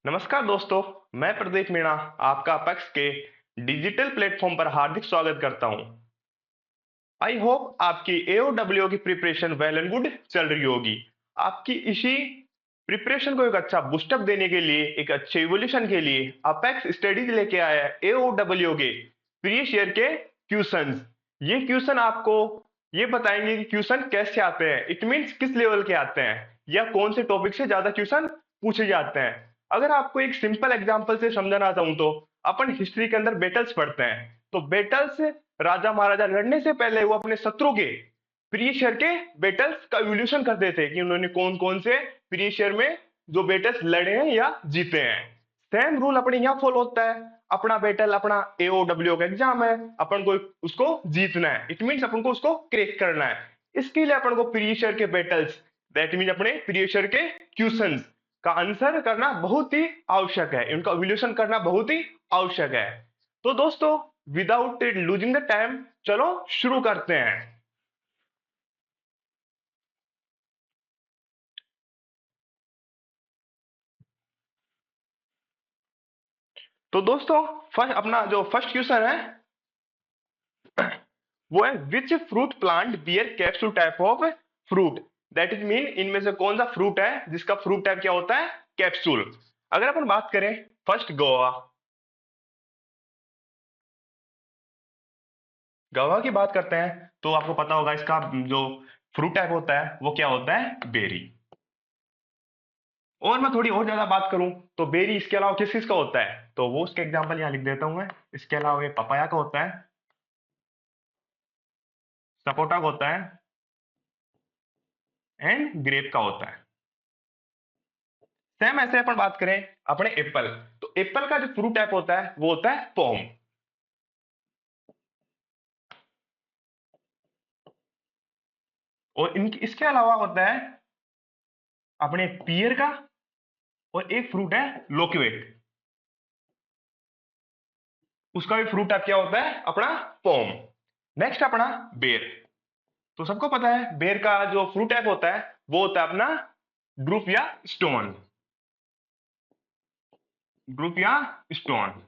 नमस्कार दोस्तों, मैं प्रदीप मीणा आपका अपेक्स के डिजिटल प्लेटफॉर्म पर हार्दिक स्वागत करता हूं। आई होप आपकी एओडब्ल्यू की प्रिपरेशन वेल एंड गुड चल रही होगी। आपकी इसी प्रिपरेशन को एक अच्छा बूस्टअप देने के लिए, एक अच्छे इवोल्यूशन के लिए अपेक्स स्टडीज लेके आया है एओडब्ल्यू के प्रीवियस ईयर के क्वेश्चंस। ये क्वेश्चन आपको ये बताएंगे कि क्वेश्चन कैसे आते हैं, इट मीन्स किस लेवल के आते हैं या कौन से टॉपिक से ज्यादा क्वेश्चन पूछे जाते हैं। अगर आपको एक सिंपल एग्जांपल से समझाना चाहूं तो अपन हिस्ट्री के अंदर बैटल्स पढ़ते हैं, तो बैटल्स राजा महाराजा लड़ने से पहले वो अपने शत्रु के प्रीवियस ईयर के बैटल्स का इवोल्यूशन करते थे कि उन्होंने कौन कौन से प्रीवियस ईयर में जो बैटल्स लड़े हैं या जीते हैं। सेम रूल अपने यहाँ फॉलो होता है। अपना बैटल, अपना एओडब्ल्यू का एग्जाम है, अपन को उसको जीतना है, इट मीन्स अपन को उसको क्रैक करना है। इसके लिए अपन को प्रीवियस ईयर के बैटल्स, दैट मीन अपने प्रीवियस ईयर के क्वेश्चंस का आंसर करना बहुत ही आवश्यक है, इनका इवोल्यूशन करना बहुत ही आवश्यक है। तो दोस्तों, विदाउट लूजिंग द टाइम, चलो शुरू करते हैं। तो दोस्तों, फर्स्ट अपना जो फर्स्ट क्वेश्चन है वो है which fruit plant bear capsule type of fruit. That is mean इनमें से कौन सा फ्रूट है जिसका फ्रूट टाइप क्या होता है, कैप्सूल। अगर अपन बात करें फर्स्ट गोवा, गोवा की बात करते हैं तो आपको पता होगा इसका जो फ्रूट टाइप होता है वो क्या होता है, बेरी। और मैं थोड़ी और ज्यादा बात करूं तो बेरी इसके अलावा किस किस का होता है, तो वो उसके एग्जांपल यहां लिख देता हूं मैं। इसके अलावा ये पपाया का होता है, सपोटा का होता है एंड ग्रेप का होता है। सेम ऐसे अपन बात करें अपने एप्पल, तो एप्पल का जो फ्रूट टाइप होता है वो होता है पोम। और इनकी इसके अलावा होता है अपने पियर का, और एक फ्रूट है लोक्वेट, उसका भी फ्रूट टाइप क्या होता है अपना पोम। नेक्स्ट अपना बेर, तो सबको पता है बेर का जो फ्रूट टाइप होता है वो होता है अपना ड्रूप या स्टोन, ड्रूप या स्टोन।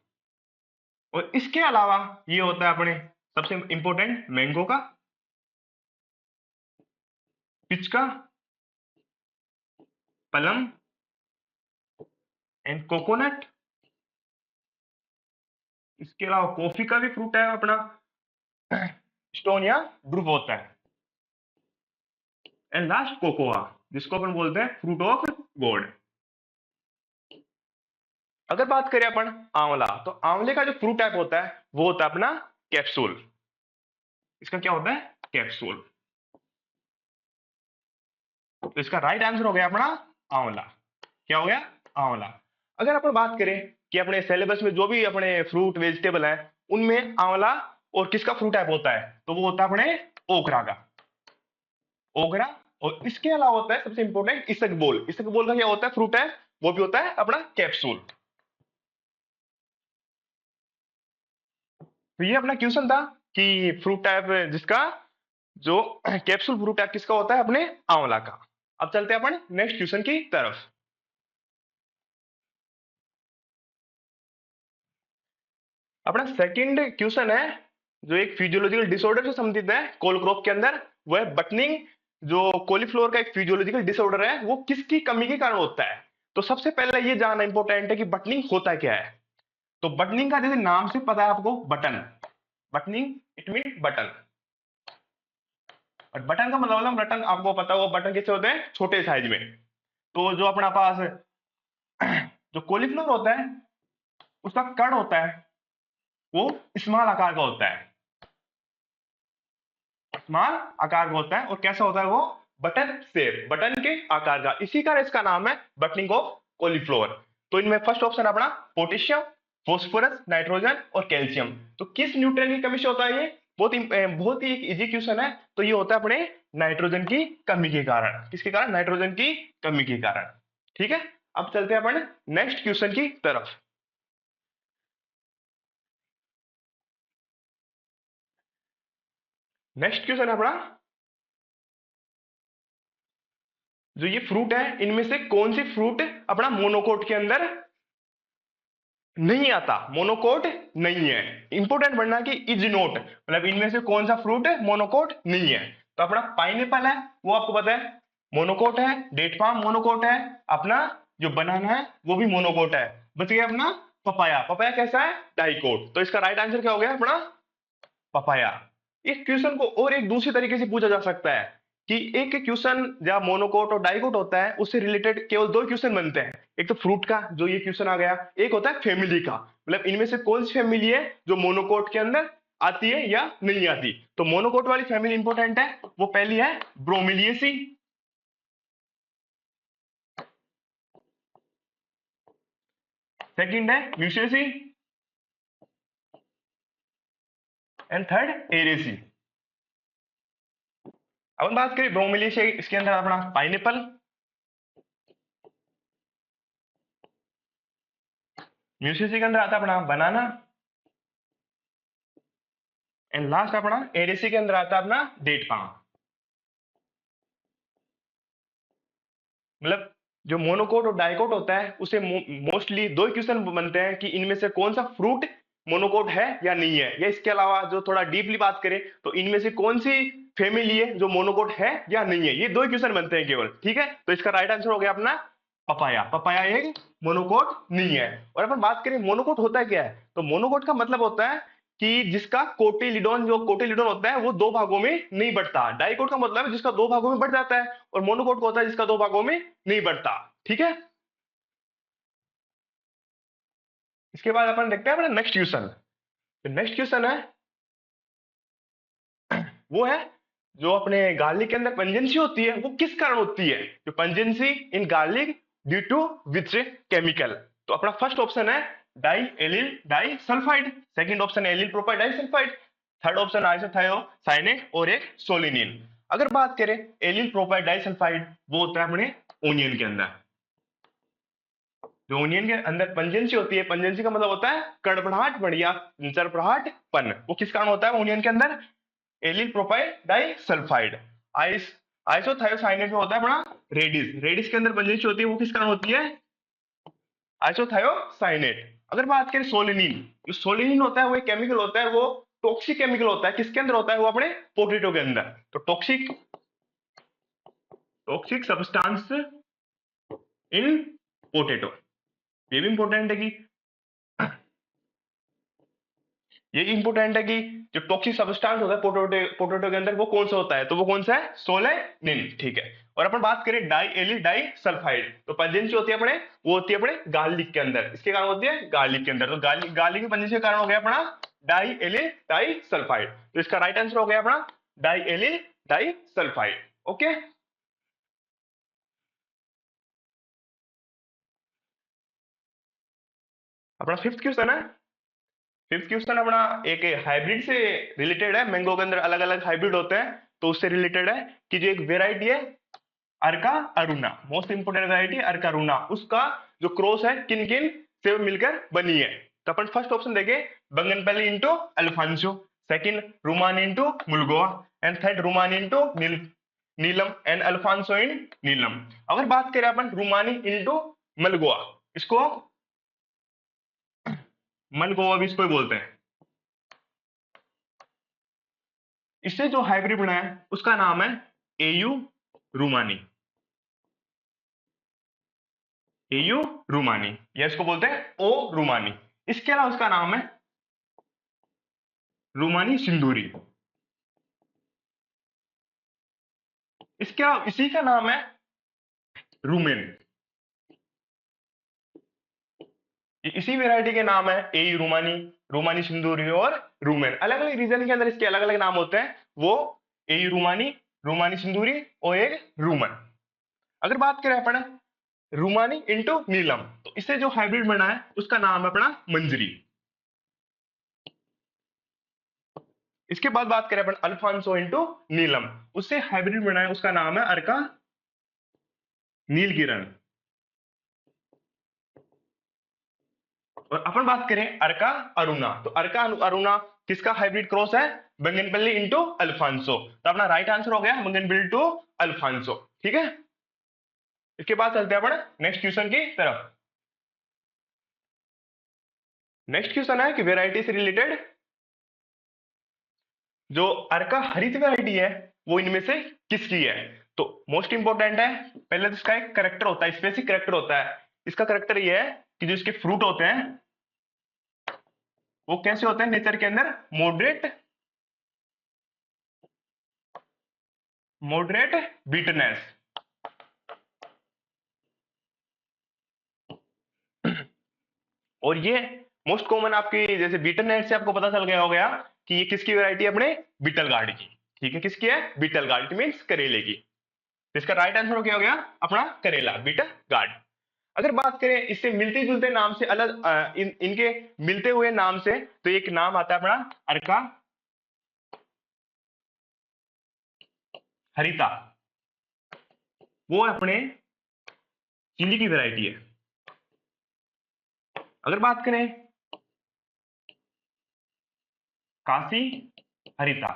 और इसके अलावा ये होता है अपने सबसे इंपॉर्टेंट मैंगो का, पिच का, पलम एंड कोकोनट। इसके अलावा कॉफी का भी फ्रूट है अपना स्टोन या ड्रूप होता है। एंड लास्ट कोकोआ, जिसको अपन बोलते हैं फ्रूट ऑफ गॉड। अगर बात करें अपन आंवला, तो आंवले का जो फ्रूट टाइप होता है वो होता है अपना कैप्सूल। इसका क्या होता है, कैप्सूल। तो इसका राइट आंसर हो गया अपना आंवला। क्या हो गया, आंवला। अगर अपन बात करें कि अपने सिलेबस में जो भी अपने फ्रूट वेजिटेबल है उनमें आंवला और किसका फ्रूट टाइप होता है, तो वो होता है अपने ओकरा का, ओकरा। और इसके अलावा होता है सबसे इंपॉर्टेंट इसकबोल। इसकबोल का क्या होता है फ्रूट है, वो भी होता है अपना कैप्सूल। तो ये अपना क्वेश्चन था कि फ्रूट टाइप जिसका जो कैप्सूल फ्रूट टाइप किसका होता है, अपने आंवला का। अब चलते हैं अपन नेक्स्ट क्वेश्चन की तरफ। अपना सेकंड क्वेश्चन है जो एक फिजियोलॉजिकल डिसऑर्डर से संबंधित है कोलक्रॉप के अंदर, वो है बटनिंग। जो कॉलीफ्लोवर का एक फिजियोलॉजिकल डिसऑर्डर है वो किसकी कमी के कारण होता है। तो सबसे पहले ये जानना इंपॉर्टेंट है कि बटनिंग होता क्या है। तो बटनिंग का जैसे नाम से पता है आपको, button, buttoning it mean button. और बटन का मतलब बटन आपको पता होगा, बटन कैसे होते हैं, छोटे साइज में। तो जो अपना पास जो कॉलीफ्लावर होता है उसका कण होता है वो स्मॉल आकार का होता है, स्मॉल आकार का होता है। और कैसा होता है वो, बटन शेप, बटन के आकार का, इसी कारण इसका नाम है बटनिंग ऑफ कॉलीफ्लावर। तो इनमें फर्स्ट ऑप्शन अपना पोटेशियम, फास्फोरस, नाइट्रोजन और कैल्शियम। तो किस न्यूट्रिएंट की कमी से होता है ये, बहुत ही एक इजी क्वेश्चन है। तो ये होता है अपने नाइट्रोजन की कमी के कारण। किसके कारण, नाइट्रोजन की कमी के कारण। ठीक है, अब चलते हैं अपन नेक्स्ट क्वेश्चन की तरफ। नेक्स्ट क्वेश्चन है अपना, जो ये फ्रूट है इनमें से कौन सी फ्रूट अपना मोनोकोट के अंदर नहीं आता, मोनोकोट नहीं है। इंपोर्टेंट बनना कि इज नोट, मतलब इनमें से कौन सा फ्रूट है मोनोकोट नहीं है। तो अपना पाइनएप्पल है वो आपको पता है मोनोकोट है, डेट पाम मोनोकोट है, अपना जो बनाना है वो भी मोनोकोट है। बच गया अपना पपाया, पपाया कैसा है डाइकोट। तो इसका राइट आंसर क्या हो गया अपना पपाया। इस क्वेश्चन को और एक दूसरी तरीके से पूछा जा सकता है कि एक क्वेश्चन जब मोनोकोट और डाइकोट होता है उससे रिलेटेड केवल दो क्वेश्चन बनते हैं। एक तो फ्रूट का जो ये क्वेश्चन आ गया, एक होता है फैमिली का, मतलब इनमें से कौन सी फैमिली है जो मोनोकोट के अंदर आती है या नहीं आती। तो मोनोकोट वाली फैमिली इंपॉर्टेंट है, वो पहली है ब्रोमिलिएसी, सेकंड है म्यूसिएसी एंड थर्ड एरेसी। अब हम बात करें ब्रोमिलिएसी, इसके अंदर अपना पाइनएप्पल, म्यूसिएसी के अंदर आता है अपना बनाना, एंड लास्ट अपना एडीसी के अंदर आता है अपना डेट पाम। मतलब जो मोनोकोट और डाइकोट होता है उसे मोस्टली दो क्वेश्चन बनते हैं कि इनमें से कौन सा फ्रूट मोनोकोट है या नहीं है, या इसके अलावा जो थोड़ा डीपली बात करें तो इनमें से कौन सी फैमिली है जो मोनोकोट है या नहीं है। ये दो क्वेश्चन बनते हैं केवल, ठीक है। तो इसका राइट आंसर हो गया अपना पपाया, पपाया एक मोनोकोट नहीं है। और अपन बात करें मोनोकोट होता क्या है, तो मोनोकोट का मतलब होता है कि जिसका कोटिलिडोन, जो कोटिलिडोन होता है वो दो भागों में नहीं बढ़ता। डाइकोट का मतलब है जिसका दो भागों में बढ़ जाता है, और मोनोकोट का होता है जिसका दो भागों में नहीं बढ़ता, ठीक है। इसके बाद अपन देखते हैं अपना नेक्स्ट क्वेश्चन। तो नेक्स्ट क्वेश्चन है वो है जो अपने गार्लिक के अंदर पंजेंसी होती है वो किस कारण होती है। जो pungency in garlic due to which chemical. तो अपना फर्स्ट ऑप्शन है di allyl die sulphide, second option है allyl propyl die sulphide, third option isothiocyanate और एक सोलिनिन। अगर बात करें एलिल प्रोपाइल डाई सल्फाइड, वो होता है अपने ओनियन के अंदर। जो ओनियन के अंदर पंजेंसी होती है, पंजेंसी का मतलब होता है कड़पड़ाहट बढ़िया चरपड़ाहट पन, वो किस कारण होता है ओनियन के अंदर allyl propyl die sulphide. Ice isothiocyanate में होता है अपना रेडिस, रेडिस के अंदर बंजिश होती है वो किस कारण होती है आइसोथायोसाइनेट। अगर बात करें सोलिनिन, जो सोलिनिन होता है वो एक केमिकल होता है, वो टॉक्सिक केमिकल होता है, किसके अंदर होता है वो अपने पोटैटो के अंदर। तो toxic toxic substance in potato, ये भी इंपॉर्टेंट है कि ये इंपॉर्टेंट है कि जो टॉक्सिक सब्सटेंस होता है पोटैटो पोटैटो के अंदर वो कौन सा होता है, तो वो कौन सा है सोलेनिन, ठीक है। और अपन बात करें डाई एलिल डाई सल्फाइड, तो पंजेंसी होती है अपने वो होती है अपने गार्लिक के अंदर, इसके कारण होती है गार्लिक के अंदर। तो गार्लिक गार्लिक की पंजेंसी के कारण हो गया अपना डाई एलिल डाई सल्फाइड। तो इसका राइट आंसर हो गया अपना di allyl die sulphide, okay. अपना फिफ्थ क्वेश्चन है, फिफ्थ क्वेश्चन अपना एक हाइब्रिड से रिलेटेड है। मैंगो के अंदर अलग अलग हाइब्रिड होते हैं, तो उससे रिलेटेड है कि जो एक वेराइटी है अर्का अरुणा, मोस्ट इंपोर्टेंट वैरायटी अर्का अरुणा, उसका जो क्रॉस है किन किन से मिलकर बनी है। तो अपन फर्स्ट ऑप्शन देंगे Banganapalli into Alphonso, second Rumani into Mulgoa, and third Rumani into Neelam and Alphonso in Neelam. अगर बात करें अपन रुमानी इंटू मलगोआ, इसको मलगोआ भी इसको ही बोलते हैं, इससे जो हाइब्रिड बना है उसका नाम है एयू रुमानी, एयू रुमानी, या इसको बोलते हैं ओ रुमानी। इसके अलावा उसका नाम है रुमानी सिंदूरी, इसके अलावा इसी का नाम है रूमेन। इसी वैरायटी के नाम है ए रूमानी, रूमानी सिंदूरी और रूमेन। अलग अलग रीजन के अंदर इसके अलग अलग नाम होते हैं, वो ए रूमानी, रूमानी सिंदूरी और एक रूमन। अगर बात करें अपन रूमानी इंटू नीलम, तो इससे जो हाइब्रिड बना है उसका नाम है अपना मंजरी। इसके बाद बात करें अपन अल्फांसो इंटू नीलम, उससे हाइब्रिड बना है उसका नाम है अर्का नीलगिरन। और अपन बात करें अर्का अरुणा, तो अर्का अरुणा किसका हाइब्रिड क्रॉस है बंगनपल्ली इंटू अल्फांसो। तो अपना राइट आंसर हो गया बंगनपल्ली टू अल्फांसो, ठीक है। इसके बाद चलते हैं अपन नेक्स्ट क्वेश्चन की तरफ। नेक्स्ट क्वेश्चन है कि वेराइटी से रिलेटेड जो अर्का हरित वैरायटी है वो इनमें से किसकी है। तो मोस्ट इंपोर्टेंट है, पहले तो इसका एक करेक्टर होता है, स्पेसिफिक करेक्टर होता है। इसका करेक्टर ये है कि जो इसके फ्रूट होते हैं वो कैसे होते हैं नेचर के अंदर, मॉडरेट मॉडरेट बिटरनेस। और ये मोस्ट कॉमन आपकी जैसे बीटलनेट से आपको पता चल गया हो गया कि ये किसकी वैरायटी है, अपने बीटल गार्ड की। ठीक है, किसकी है, बीटल गार्ड मीन्स करेले की। तो इसका राइट आंसर क्या हो गया, अपना करेला, बीटल गार्ड। अगर बात करें इससे मिलते जुलते नाम से अलग इनके मिलते हुए नाम से, तो एक नाम आता है अपना अर्का हरिता, वो अपने चिली की वैरायटी है। अगर बात करें काशी हरिता,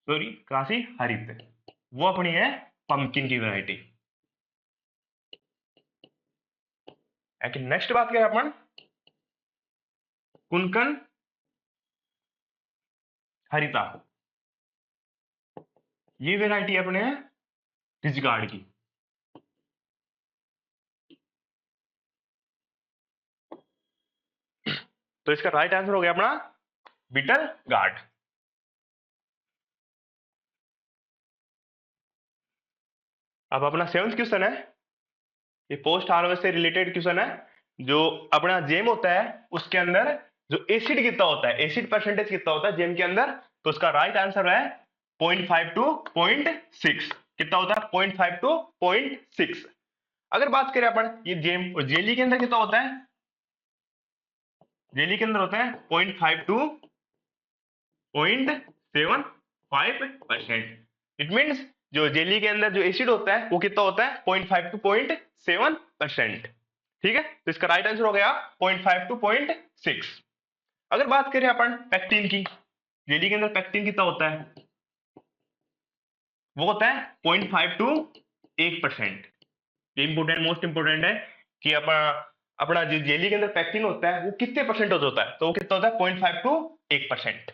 सॉरी काशी हरित, वो अपनी है पंपकिन की वैरायटी। नेक्स्ट बात करें अपन कुनकन हरिता, ये वैरायटी अपने है रिजगार्ड की। तो इसका राइट आंसर हो गया अपना बीटल गार्ड। अब अपना सेवंथ क्वेश्चन है, ये पोस्ट हार्वेस्ट से रिलेटेड क्वेश्चन है। जो अपना जेम होता है उसके अंदर जो एसिड कितना होता है, एसिड परसेंटेज कितना होता है जेम के अंदर। तो उसका राइट आंसर है 0.5 टू 0.6। कितना होता है, 0.5 टू 0.6। अगर बात करें अपन ये जेम और जेली के अंदर कितना होता है, जेली के अंदर होता है 0.5 टू 0.75%। इट मीन्स जो जेली के अंदर जो एसिड होता है वो कितना होता है, 0.5 टू 0.7%। ठीक है, तो इसका राइट आंसर हो गया 0.5 टू 0.6। अगर बात करें अपन पैक्टिन की, जेली के अंदर पैक्टिन कितना होता है, वो होता है 0.5 टू 1%। ये इंपोर्टेंट, मोस्ट इंपोर्टेंट है कि अपना अपना जो जेली के अंदर पैक्टिन होता है वो कितने परसेंटेज होता है, तो वो कितना होता है 0.5 टू 1%।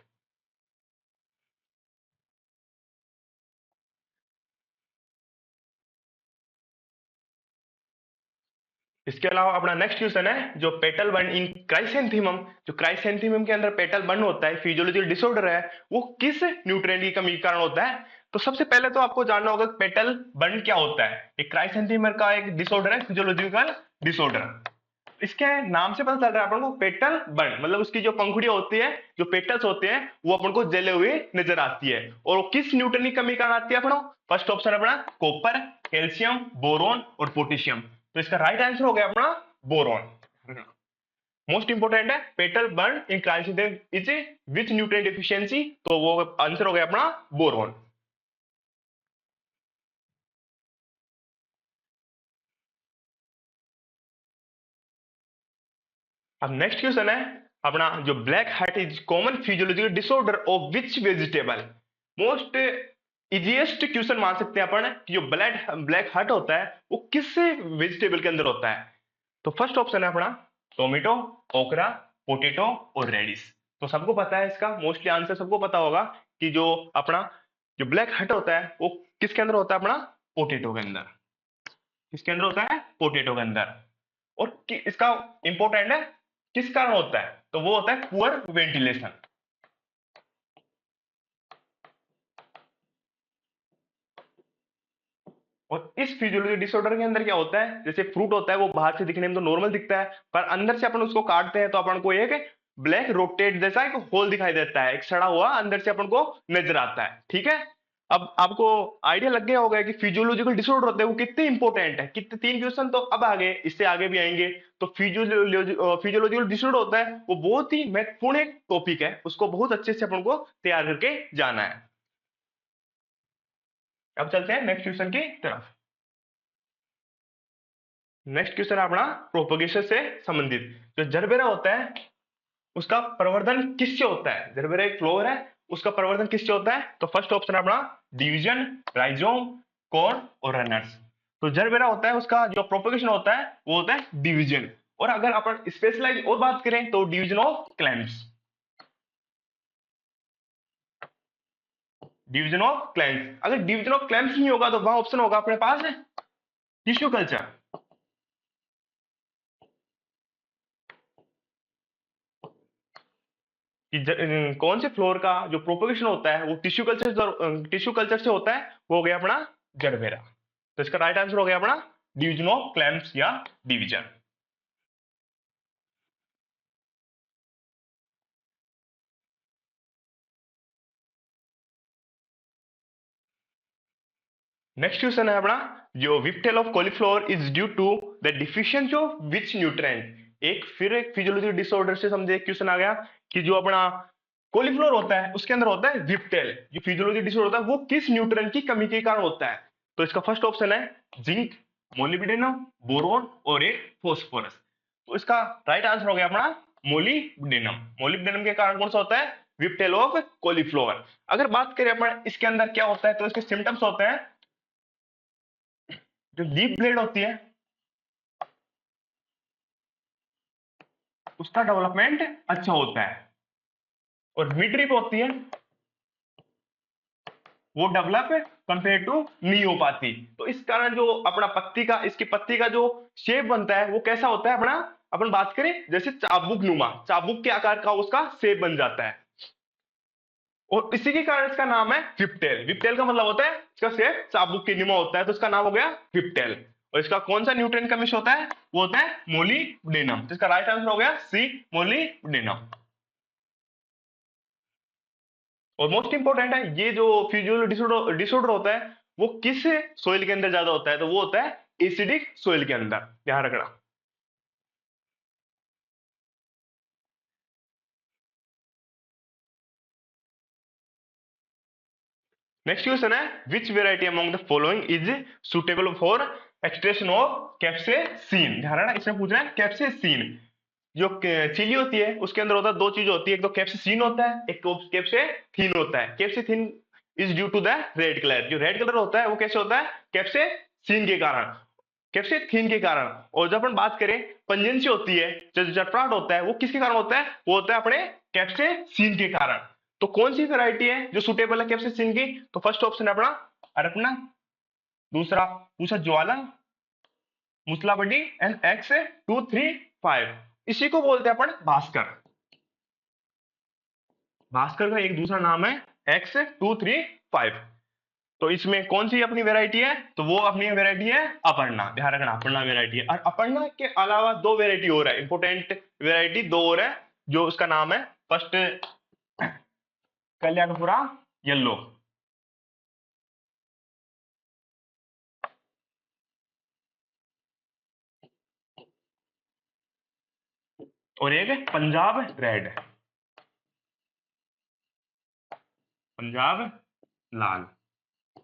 इसके अलावा अपना नेक्स्ट क्वेश्चन है जो पेटल बर्न इन क्राइसेंथीमम, जो क्राइसेंथीमम के अंदर पेटल बर्न होता है, फिजियोलॉजिकल डिसऑर्डर है, वो किस न्यूट्रिएंट की कमी के कारण होता है। तो सबसे पहले तो आपको जानना होगा पेटल बर्न क्या होता है। एक क्राइसेंथीमम का एक डिसऑर्डर है, फिजियोलॉजिकल डिसऑर्डर। इसके नाम से पता चल रहा है अपन को पेटल बर्न, मतलब उसकी जो पंखुड़ियां होती है, जो पेटल्स होते हैं, वो अपन को जले हुए नजर आती है। और वो किस न्यूट्रिएंट की कमी कारण आती है अपना, फर्स्ट ऑप्शन अपना कॉपर, कैल्शियम, बोरोन और पोटेशियम। तो इसका राइट आंसर हो गया अपना बोरॉन। मोस्ट इंपोर्टेंट है petal burn in crisis is which nutrient deficiency, तो वो आंसर हो गया अपना बोरॉन। अब नेक्स्ट क्वेश्चन है अपना जो black heart is common physiological disorder of which vegetable. Most easiest question मान सकते हैं अपन कि जो ब्लैक हार्ट होता है वो किस वेजिटेबल के अंदर होता है। तो फर्स्ट ऑप्शन है अपना टोमेटो, ओकरा, पोटेटो और रेडिस। तो सबको पता है इसका मोस्टली आंसर सबको पता होगा कि जो अपना जो ब्लैक हट होता है वो किसके अंदर होता है, अपना पोटेटो के अंदर। किसके अंदर होता है, पोटेटो के अंदर। और इसका इंपॉर्टेंट है किस कारण होता है, तो वो होता है पुअर वेंटिलेशन। और इस फिजियोलॉजी डिसऑर्डर के अंदर क्या होता है, जैसे फ्रूट होता है वो बाहर से दिखने में तो नॉर्मल दिखता है, पर अंदर से अपन उसको काटते हैं तो अपन को एक ब्लैक रोटेट जैसा एक होल दिखाई देता है, एक सड़ा हुआ अंदर से अपन को नजर आता है। ठीक है, अब आपको आइडिया लग गया होगा कि फिजियोलॉजिकल डिसऑर्डर होते हैं वो कितने इंपॉर्टेंट है। कितने, तीन क्वेश्चन तो अब आगे, इससे आगे भी आएंगे। तो फिजियोलॉजिकल डिसऑर्डर होता है वो बहुत ही महत्वपूर्ण एक टॉपिक है, उसको बहुत अच्छे से अपन को तैयार करके जाना है। अब चलते हैं नेक्स्ट क्वेश्चन की तरफ। नेक्स्ट क्वेश्चन अपना प्रोपोगेशन से संबंधित। जो जरबेरा होता है उसका प्रवर्धन किससे होता है, जरबेरा एक फ्लोवर है, उसका प्रवर्धन किससे होता है। तो फर्स्ट ऑप्शन अपना डिवीजन, राइजोम, कोर और रनर्स। तो जरबेरा होता है उसका जो प्रोपोगेशन होता है वो होता है डिवीजन। और अगर अपन स्पेशलाइज और बात करें तो division of clams, division of clams. अगर डिवीजन ऑफ क्लैम्स नहीं होगा तो वहां ऑप्शन होगा अपने पास टिश्यू कल्चर। कि कौन से फ्लोर का जो प्रोपोगेशन होता है वो टिश्यू कल्चर से होता है, वो हो गया अपना जरबेरा। तो इसका राइट आंसर हो गया अपना डिवीजन ऑफ क्लैम्स या डिवीजन। नेक्स्ट क्वेश्चन है अपना, जो whiptail of cauliflower is due to the deficiency of which nutrient. एक फिजियोलॉजिकल डिसऑर्डर से समझे क्वेश्चन आ गया कि जो अपना कॉलीफ्लावर होता है उसके अंदर होता है विपटेल, जो फिजियोलॉजिकल डिसऑर्डर होता है वो किस न्यूट्रिएंट की कमी के कारण होता है। तो इसका फर्स्ट ऑप्शन है जिंक, मोलिब्डेनम, बोरोन और एक फॉस्फोरस। तो इसका राइट आंसर हो गया अपना मोलिब्डेनम। मोलिब्डेनम के कारण कौन सा होता है, विपटेल ऑफ कॉलीफ्लावर। अगर बात करें अपन इसके अंदर क्या होता है तो इसके सिम्टम्स होते हैं, जो लीफ ब्लेड होती है उसका डेवलपमेंट अच्छा होता है, और मिड ड्रिप होती है वो डेवलप कंपेयर टू नहीं हो पाती। तो इस कारण जो अपना पत्ती का, इसकी पत्ती का जो शेप बनता है वो कैसा होता है अपना, अपन बात करें जैसे चाबुक नुमा, चाबुक के आकार का उसका शेप बन जाता है, और इसी के कारण इसका नाम है विपटेल। विपटेल का मतलब होता है इसका शेप चाबुक के नुमा होता है, तो इसका नाम हो गया विपटेल। और इसका कौन सा न्यूट्रिएंट का मिक्स होता है, वो होता है मोलिब्डेनम। तो इसका राइट आंसर हो गया सी, मोलिब्डेनम। और मोस्ट इंपॉर्टेंट है, ये जो फिजियोलॉजिकल डिसऑर्डर होता है वो किस सोइल के अंदर ज्यादा होता है, तो वो होता है एसिडिक सोइल के अंदर, ध्यान रखना। नेक्स्ट क्वेश्चन है, which variety among the following is suitable for extraction of capsaicin. ध्यान रखना, इसमें पूछ रहा है कैप्सेसिन। जो चिली होती है उसके अंदर होता है दो चीज होती है, एक तो कैप्सेसिन होता है, एक कैप्सेथीन होता है। Capsanthin is due to the red colour. जो रेड कलर होता है वो कैसे होता है, कैप्सेसिन के कारण, कैप्सेथीन के कारण। और जब अपन बात करें पंजेंसी होती है, जो जटराट होता है वो किसके कारण होता है, वो होता है अपने कैप्सेसिन के कारण। तो कौन सी वैरायटी है जो सुटेबल है कैप्सेसिन की, तो फर्स्ट ऑप्शन है अपना अरपना, दूसरा पूसा ज्वाला, मूसलाबडी एंड X235। इसी को बोलते हैं अपन भास्कर। भास्कर का एक दूसरा नाम है X235। तो इसमें कौन सी अपनी वैरायटी है, तो वो अपनी वैरायटी है अपर्णा। ध्यान रखना, अपर्णा वैरायटी है। और अपर्णा के अलावा दो वैरायटी और है, इंपोर्टेंट वैरायटी दो और है, जो उसका नाम है फर्स्ट कल्याणपुरा येलो, और एक पंजाब रेड, पंजाब लाल।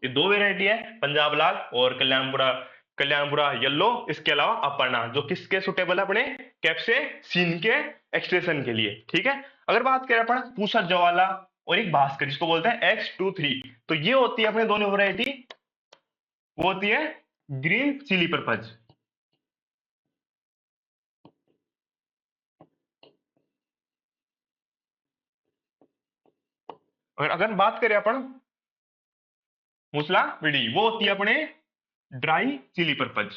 ये दो वेराइटी है, पंजाब लाल और कल्याणपुरा येलो। इसके अलावा अपर्णा, जो किसके सुटेबल है, अपने कैप्सेसिन के एक्सट्रेशन के लिए। ठीक है, अगर बात करें अपन पूसा ज्वाला और एक भास्कर जिसको बोलते हैं X23, तो ये होती है अपने दोनों वैरायटी, वो होती है ग्रीन चिली पर्पज। और अगर बात करें अपन मूसला विडी, वो होती है अपने ड्राई चिली पर्पज।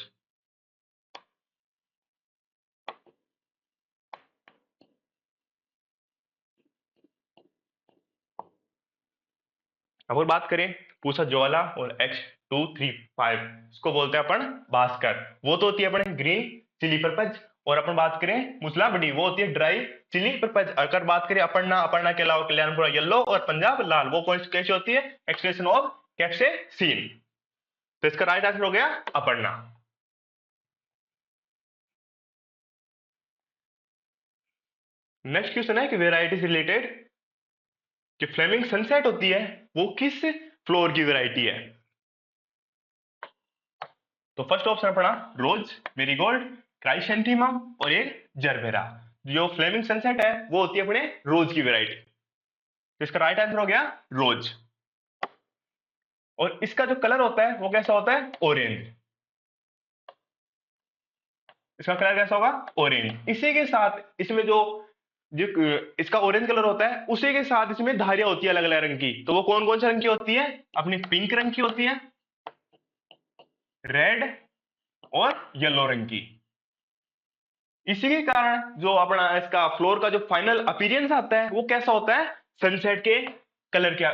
अब और बात करें पूसा ज्वाला और X235, इसको बोलते हैं अपन भास्कर, वो तो होती है अपने ग्रीन चिली पर्पज। और अपन बात करें मूसला बड़ी, वो होती है ड्राई चिली पर्पज। अगर बात करें अपर्णा, अपर्णा के अलावा कल्याणपुरा येलो और पंजाब लाल, वो कौन कैसी होती है, एक्सप्रेशन ऑफ कैप्सेसिन। तो इसका राइट आंसर हो गया अपर्णा। नेक्स्ट क्वेश्चन है कि वेराइटी से रिलेटेड, जो फ्लेमिंग सनसेट होती है वो किस फ्लोर की वेराइटी है। तो फर्स्ट ऑप्शन पड़ा रोज, मेरीगोल्ड, क्राइसेंथेमम और एक जरबेरा। जो फ्लेमिंग सनसेट है वो होती है अपने रोज की वेराइटी। तो इसका राइट आंसर हो गया रोज। और इसका जो कलर होता है वो कैसा होता है, ऑरेंज। इसका कलर कैसा होगा? ऑरेंज। इसी के साथ इसमें जो जो इसका ऑरेंज कलर होता है, उसी के साथ इसमें धारियां होती है अलग अलग रंग की। तो वो कौन कौन से रंग की होती है? अपनी पिंक रंग की होती है, रेड और येलो रंग की। इसी के कारण जो अपना इसका फ्लोर का जो फाइनल अपीयरेंस आता है वो कैसा होता है? सनसेट के कलर के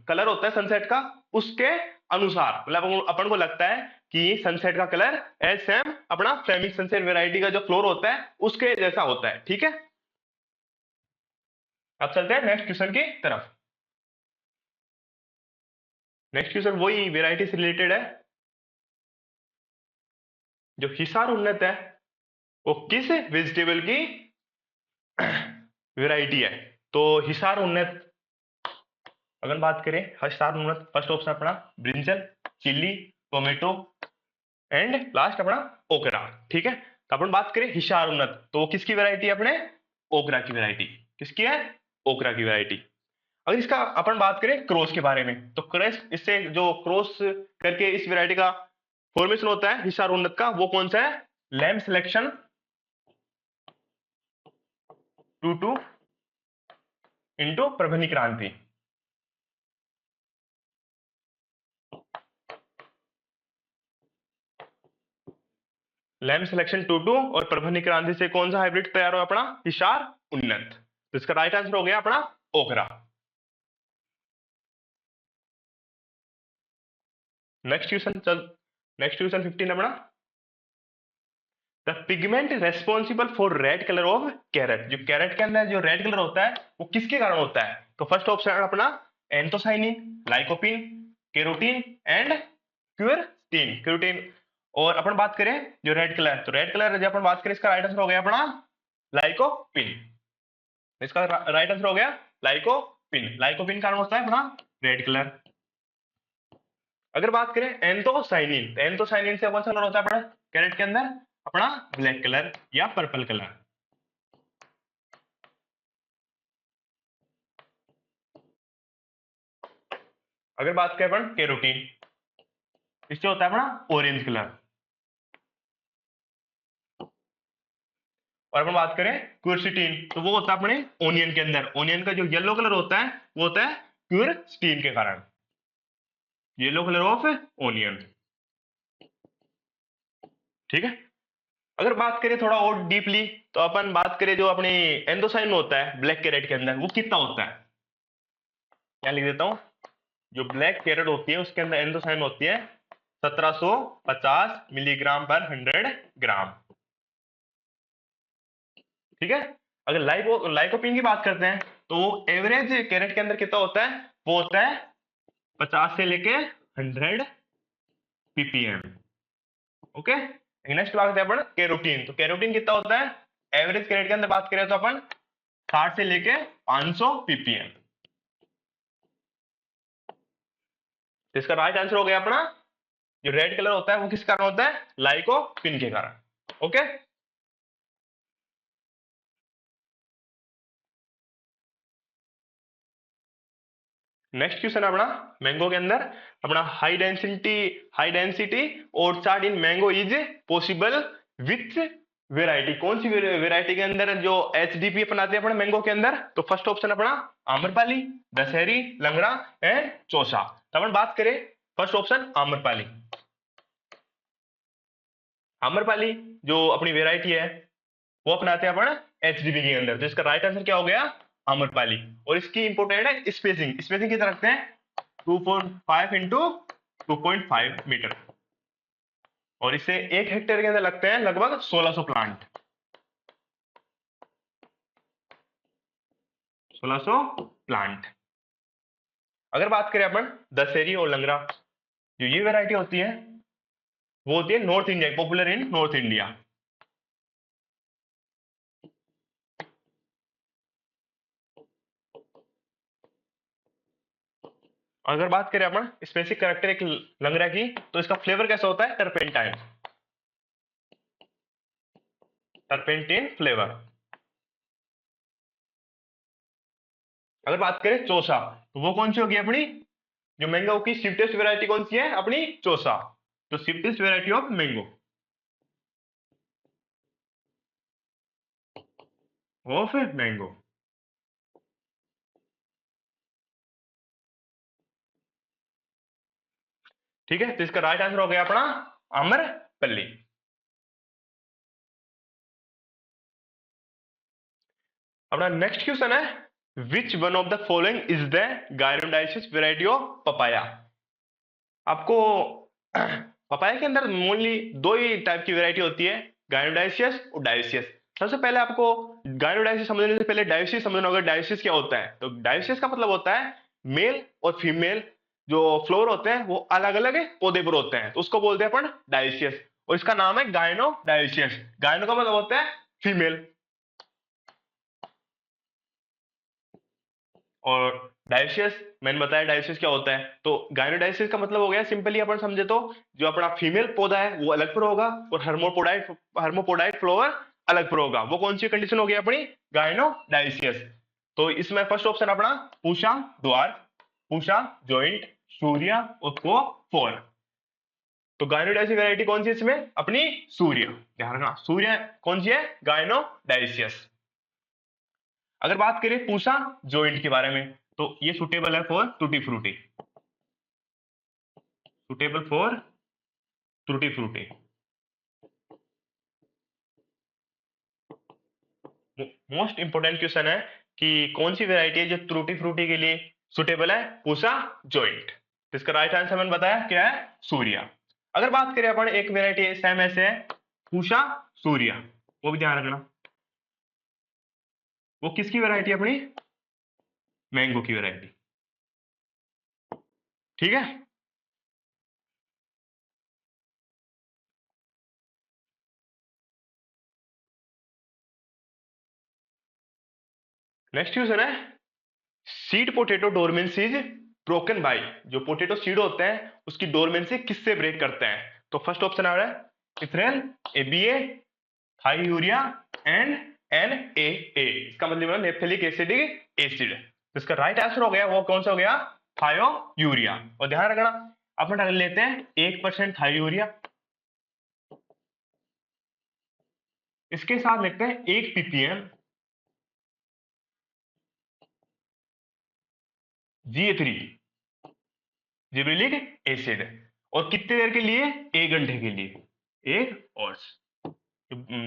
कलर होता है सनसेट का, उसके अनुसार। मतलब अपन को लगता है कि सनसेट का कलर एज सेम अपना फ्लेमिंग सनसेट वैरायटी का जो फ्लोर होता है उसके जैसा होता है। ठीक है, अब चलते हैं नेक्स्ट क्वेश्चन की तरफ। नेक्स्ट क्वेश्चन वही वैरायटी से रिलेटेड है। जो हिसार उन्नत है वो किस वेजिटेबल की वैरायटी है? तो हिसार उन्नत, अगर बात करें हिसार उन्नत, फर्स्ट ऑप्शन अपना brinjal, chilli, tomato and last अपना ओकरा। ठीक है, तो अपन बात करें हिसार उन्नत, तो वो किसकी वैरायटी है? अपने ओकरा की वैरायटी। किसकी है? ओकरा की वैरायटी। अगर इसका अपन बात करें क्रॉस के बारे में, तो क्रॉस, इससे जो क्रॉस करके इस वैरायटी का फॉर्मेशन होता है हिसार उन्नत का, वो कौन सा है? लैम सिलेक्शन 22 इंटू प्रभनी क्रांति। लैम सिलेक्शन 22 और प्रभनी क्रांति से कौन सा हाइब्रिड तैयार हुआ? अपना हिसार उन्नत। तो इसका राइट आंसर हो गया अपना ओकरा। नेक्स्ट क्वेश्चन चल, नेक्स्ट क्वेश्चन 15 अपना, the pigment responsible for red colour of carrot. जो कैरेट के अंदर जो रेड कलर होता है वो किसके कारण होता है? तो फर्स्ट ऑप्शन अपना एंथोसाइनिन, लाइकोपिन, केरोटीन एंड क्यूरटीन, क्यूरटीन। और अपन बात करें जो रेड कलर, तो रेड कलर जब अपन बात करें इसका राइट आंसर हो गया अपना लाइकोपिन। इसका राइट आंसर हो गया लाइकोपिन। लाइकोपिन कारण होता है अपना रेड कलर। अगर बात करें एंथोसाइनिन, तो एंथोसाइनिन से कौन सा कलर होता है अपना कैरेट के अंदर? अपना ब्लैक कलर या पर्पल कलर। अगर बात करें अपन कैरोटीन, इससे होता है अपना ऑरेंज कलर। और अपन बात करें क्यूरसिटीन, तो वो होता है अपने ओनियन के अंदर। ओनियन का जो येलो कलर होता है वो होता है क्यूरसिटीन के कारण, येलो कलर ऑफ ओनियन। ठीक है, अगर बात करें थोड़ा और डीपली, तो अपन बात करें जो अपनी एंथोसाइन होता है ब्लैक कैरेट के अंदर, वो कितना होता है? क्या लिख देता हूं, जो ब्लैक कैरेट होती है उसके अंदर एंथोसाइन होती है 1750 मिलीग्राम पर 100 ग्राम। ठीक है, अगर लाइकोपिन की बात करते हैं, तो एवरेज कैरेट के अंदर कितना होता है? वो होता है 50 से लेके 100 ppm। ओके, नेक्स्ट बात करते हैं अपन कैरोटीन। तो कैरोटीन कितना होता है? एवरेज कैरेट के अंदर बात करें तो अपन 60 से लेके 500 ppm। तो इसका राइट आंसर हो गया अपना, जो रेड कलर होता है वो किस कारण होता है? लाइकोपिन के कारण। ओके, नेक्स्ट क्वेश्चन अपना मैंगो के अंदर अपना हाई डेंसिटी और chart in mango is possible with variety. कौन सी वेराइटी के अंदर जो एचडीपी अपनाते हैं अपने मैंगो के अंदर? तो फर्स्ट ऑप्शन अपना आम्रपाली, दशहरी, लंगड़ा एंड चौसा। तो अपन बात करें फर्स्ट ऑप्शन आम्रपाली। आम्रपाली जो अपनी वेराइटी है वो अपनाते हैं अपन एचडीपी के अंदर। तो इसका राइट आंसर क्या हो गया? आम्रपाली। और इसकी इंपोर्टेंट है स्पेसिंग, स्पेसिंग कितना रखते हैं? 2.5 इंटू 2.5 मीटर। और इसे 1 हेक्टेयर के अंदर लगते हैं लगभग 1600 प्लांट। 1600 प्लांट। अगर बात करें अपन दशहरी और लंगड़ा, जो ये वेराइटी होती है वो होती है north India, popular in north India. अगर बात करें अपन स्पेसिफिक कैरेक्टरिस्टिक लंगड़ा की, तो इसका फ्लेवर कैसा होता है? Turpentine, turpentine flavour. अगर बात करें चौसा, तो वो कौन सी होगी अपनी? जो मैंगो की स्वीटेस्ट वैरायटी कौन सी है? अपनी चौसा। तो sweetest variety of mango. Of mango. ठीक है, तो इसका राइट आंसर हो गया अपना आम्रपल्ली। अपना नेक्स्ट क्वेश्चन है which one of the following is the gynodioecious variety of papaya. Papaya पपाया के अंदर मोनली दो ही टाइप की वेराइटी होती है, गायनोडाइसियस और डायोसियस। सबसे पहले आपको गायनोडाइसिस समझने से पहले डायोसिस समझना होगा। डायोसिस क्या होता है? तो डायोसिस का मतलब होता है मेल और फीमेल जो फ्लोर होते हैं वो अलग अलग पौधे पर होते हैं, तो उसको बोलते हैं अपन डायोसियस। और इसका नाम है गायनोडायोसियस। गायनो का मतलब होता है फीमेल, और डायोसियस मैंने बताया डायोसियस क्या होता है। तो गायनोडायोसिस का मतलब हो गया सिंपली अपन समझे तो जो अपना फीमेल पौधा है वो अलग पर होगा और हर्मोपोडाइट फ्लावर अलग पर होगा। वो कौन सी कंडीशन होगी अपनी? गायनोडायोसियस। तो इसमें फर्स्ट ऑप्शन अपना पूषा द्वार, पूषा जॉइंट, सूर्य और को फोर। तो गायनोडायोसिस वैरायटी कौन सी है इसमें? अपनी सूर्य। ध्यान रखना, सूर्य कौन सी है? गायनोडायोसियस। अगर बात करें पूषा जॉइंट के बारे में तो ये सुटेबल है for tutti frutti, suitable for tutti frutti. Most important question है कि कौन सी वेराइटी है जो टूटी फ्रूटी के लिए सुटेबल है? पूषा जॉइंट। तो इसका राइट आंसर मैंने बताया क्या है? सूर्या। अगर बात करें अपन एक वेराइटी सेम ऐसे है पूषा सूर्या, वो भी ध्यान रखना। वो किसकी वेराइटी है अपनी? मैंगो की वेराइटी। ठीक है, नेक्स्ट क्वेश्चन है seed potato dormancy is broken by. जो पोटैटो सीड होते हैं उसकी डोरमेंसी किससे ब्रेक करते हैं? तो फर्स्ट ऑप्शन आ रहा है ethrel, ABA, high urea and N A. इसका मतलब है नेप्थेलिक एसिडिक एसिड। तो इसका राइट आंसर हो गया वो कौन सा हो गया? थायो यूरिया। और ध्यान रखना अपन डाल लेते हैं 1% थायो यूरिया, इसके साथ लिखते हैं 1 ppm GA3 जिब्रेलिक एसिड। और कितने देर के लिए? 1 घंटे के लिए, 1 आवर्स।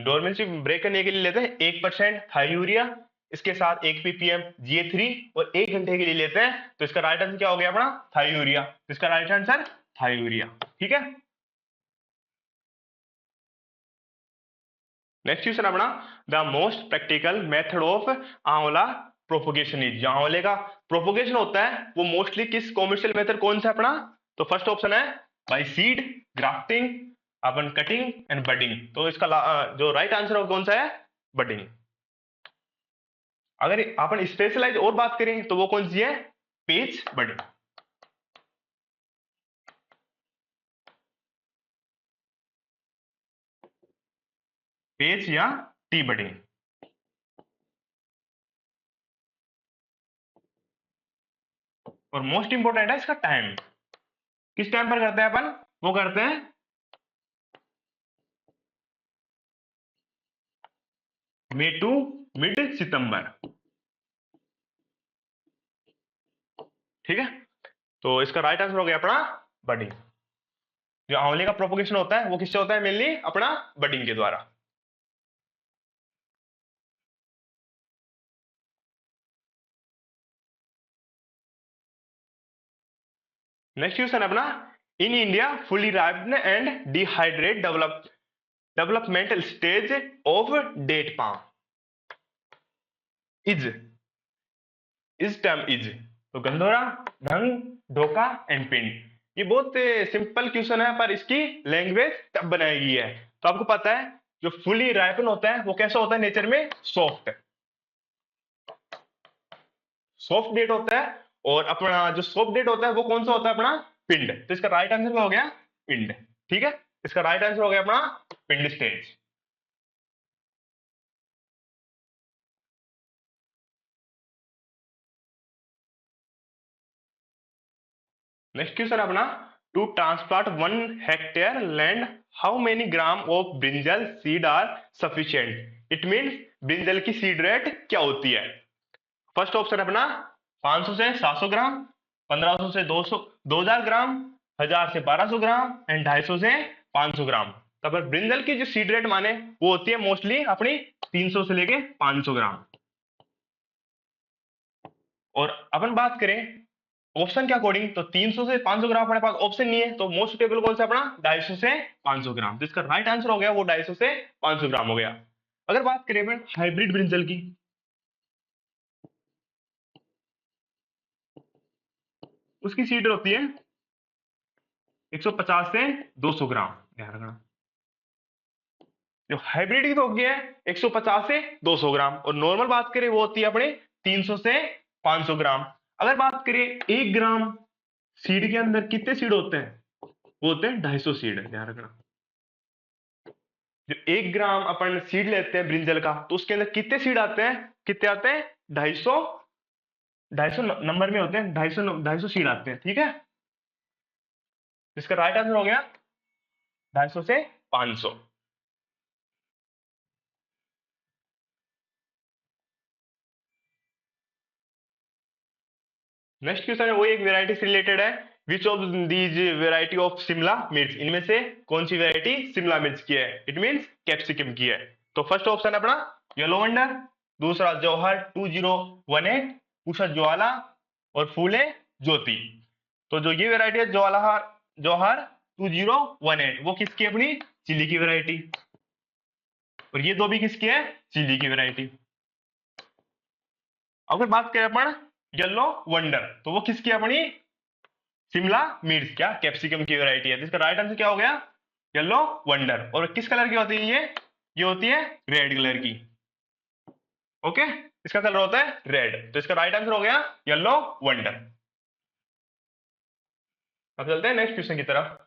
डोरमेंसी ब्रेक करने के लिए लेते हैं 1% थायूरिया, इसके साथ 1 ppm GA3 और 1 घंटे के लिए लेते हैं। तो इसका राइट आंसर क्या हो गया अपना? थायूरिया। तो इसका राइट आंसर थायूरिया। ठीक है, नेक्स्ट क्वेश्चन अपना the most practical method of आंवला प्रोपोगेशन इज। जो आंवले का प्रोपोगेशन होता है वो मोस्टली किस कॉमर्शियल मेथड कौन सा अपना? तो फर्स्ट ऑप्शन है बाय सीड, ग्राफ्टिंग, अपन कटिंग एंड बडिंग। तो इसका जो राइट आंसर हो कौन सा है? बडिंग। अगर अपन स्पेशलाइज और बात करें तो वो कौन सी है? Page budding. पेज या टी बडिंग। और मोस्ट इंपोर्टेंट है इसका टाइम। किस टाइम पर करते हैं अपन? वो करते हैं मई टू मिड सितंबर। ठीक है, तो इसका राइट आंसर हो गया अपना बडिंग। जो आंवले का प्रोपोगेशन होता है वो किससे होता है? मेनली अपना बडिंग के द्वारा। नेक्स्ट क्वेश्चन अपना in India fully riped and dehydrate developmental stage of date palm is. इस टर्म इज, तो गंधोरा, ढंग, ढोका एंड पिंड। ये बहुत सिंपल क्वेश्चन है पर इसकी लैंग्वेज तब बनाई गई है। तो आपको पता है जो फुली राइपन होता है वो कैसा होता है नेचर में? सॉफ्ट, सॉफ्ट डेट होता है। और अपना जो सॉफ्ट डेट होता है वो कौन सा होता है? अपना पिंड। तो इसका राइट आंसर क्या हो गया? पिंड। ठीक है, इसका राइट आंसर हो गया अपना पिंड स्टेज। नेक्स्ट क्वेश्चन अपना to transplant 1 hectare land how many gram of brinjal seed are sufficient. It means brinjal की सीड रेट क्या होती है। फर्स्ट ऑप्शन अपना 500 से 700 ग्राम, 1500 से 200 2000 ग्राम, 1000 से 1200 ग्राम एंड 250 से 500 ग्राम। तब ब्रिंजल की जो सीड रेट माने वो होती है मोस्टली अपनी 300 से लेके 500 ग्राम। और अपन बात करें ऑप्शन के अकॉर्डिंग तो 300 से 500 ग्राम अपने पास ऑप्शन नहीं है, तो मोस्ट सुटेबल कौन सा अपना 250 से 500 ग्राम। तो इसका राइट आंसर हो गया वो 250 से 500 ग्राम हो गया। अगर बात करें अपन हाइब्रिड ब्रिंजल की, उसकी सीड होती है 150 से 200 ग्राम। ध्यान रखना जो हाइब्रिड की तो होगी है 150 से 200 ग्राम, और नॉर्मल बात करें वो होती है अपने 300 से 500 ग्राम। अगर बात करें 1 ग्राम सीड के अंदर कितने सीड होते हैं, वो होते हैं 250 सीड। ध्यान रखना जो 1 ग्राम अपन सीड लेते हैं ब्रिंजल का, तो उसके अंदर कितने सीड आते हैं, कितने आते हैं 250, 250 नंबर में होते हैं, 250 सीड आते हैं। ठीक है, इसका राइट आंसर हो गया 250 से 500। नेक्स्ट क्वेश्चन है वो एक वेराइटी से रिलेटेड है। Which of these variety of Shimla मिर्च, इनमें से कौन सी वेराइटी शिमला मिर्च की है। इट मींस कैप्सिकम की है। तो फर्स्ट ऑप्शन है अपना येलो वंडर, दूसरा जौहर 2018, दूसरा ज्वाला और फूले ज्योति। तो जो ये वेराइटी है जवाहर जौहर 2018 वो किसकी है, अपनी चिली की वेराइटी, और ये दो भी किसकी है, चिली की वेराइटी। अगर बात करें अपन येलो वंडर तो वो किसकी है, अपनी शिमला मिर्च क्या कैप्सिकम की वैरायटी है। तो इसका राइट आंसर क्या हो गया येलो वंडर। और किस कलर की होती है ये होती है रेड कलर की। ओके, इसका कलर होता है रेड, तो इसका राइट आंसर हो गया येलो वंडर। अब चलते हैं नेक्स्ट क्वेश्चन की तरफ।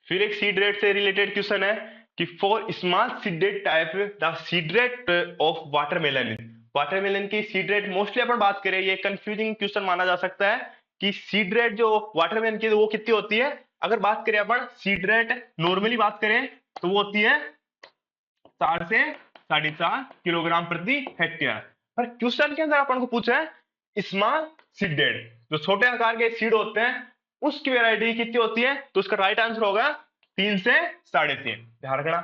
फिर एक सीड रेट से रिलेटेड क्वेश्चन है कि for small seeded type the seed rate of watermelon. Watermelon की सीड रेट मोस्टली अपन बात करें ये कंफ्यूजिंग क्वेश्चन माना जा सकता है कि सीड रेट जो वाटरमेलन की वो कितनी होती है। अगर बात करें अपन सीड रेट नॉर्मली बात करें तो वो होती है 4 से 4.5 किलोग्राम प्रति हेक्टेयर। पर क्वेश्चन के अंदर अपन को पूछा है स्मॉल सीडेड जो छोटे आकार के सीड होते हैं उसकी वैरायटी कितनी होती है। तो उसका राइट आंसर होगा 3 से 3.5। ध्यान रखना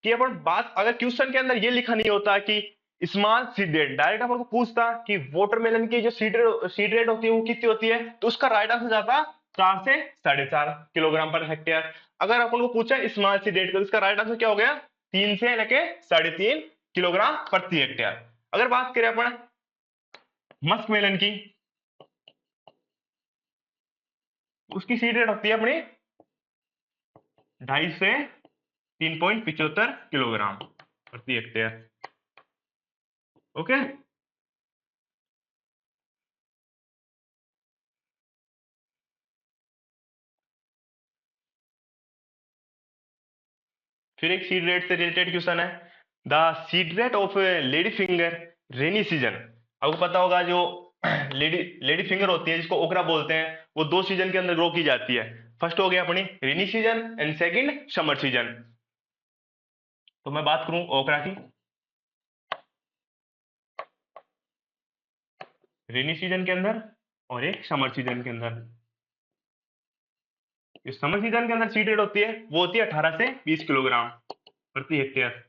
कि अपन बात अगर क्वेश्चन के अंदर ये लिखा नहीं होता कि स्मॉल सीडेड, डायरेक्ट अपन को पूछता कि वाटरमेलन की जो सीड रेट होती है वो कितनी होती है, तो उसका राइट आंसर जाता 4 से 4.5 किलोग्राम पर हेक्टेयर। अगर अपन को पूछा स्मॉल सीडेड तो इसका राइट आंसर क्या हो गया 3 से लेके 3.5 किलोग्राम प्रति हेक्टेयर। अगर बात करें अपन मस्क मेलन की, उसकी सीड रेट होती है अपनी 2.5 से 3.75 किलोग्राम प्रति हेक्टेयर। ओके, फिर एक सीड रेट से रिलेटेड क्वेश्चन है the seed rate of lady finger rainy season. आपको पता होगा जो लेडी फिंगर होती है जिसको ओकरा बोलते हैं वो 2 सीजन के अंदर ग्रो की जाती है। फर्स्ट हो गया अपनी rainy season and second summer season. तो मैं बात करूं ओकरा की, रेनी सीजन के अंदर और एक समर सीजन के अंदर। इस समर सीजन के अंदर सीड रेट होती है वो होती है 18 से 20 किलोग्राम प्रति हेक्टेयर।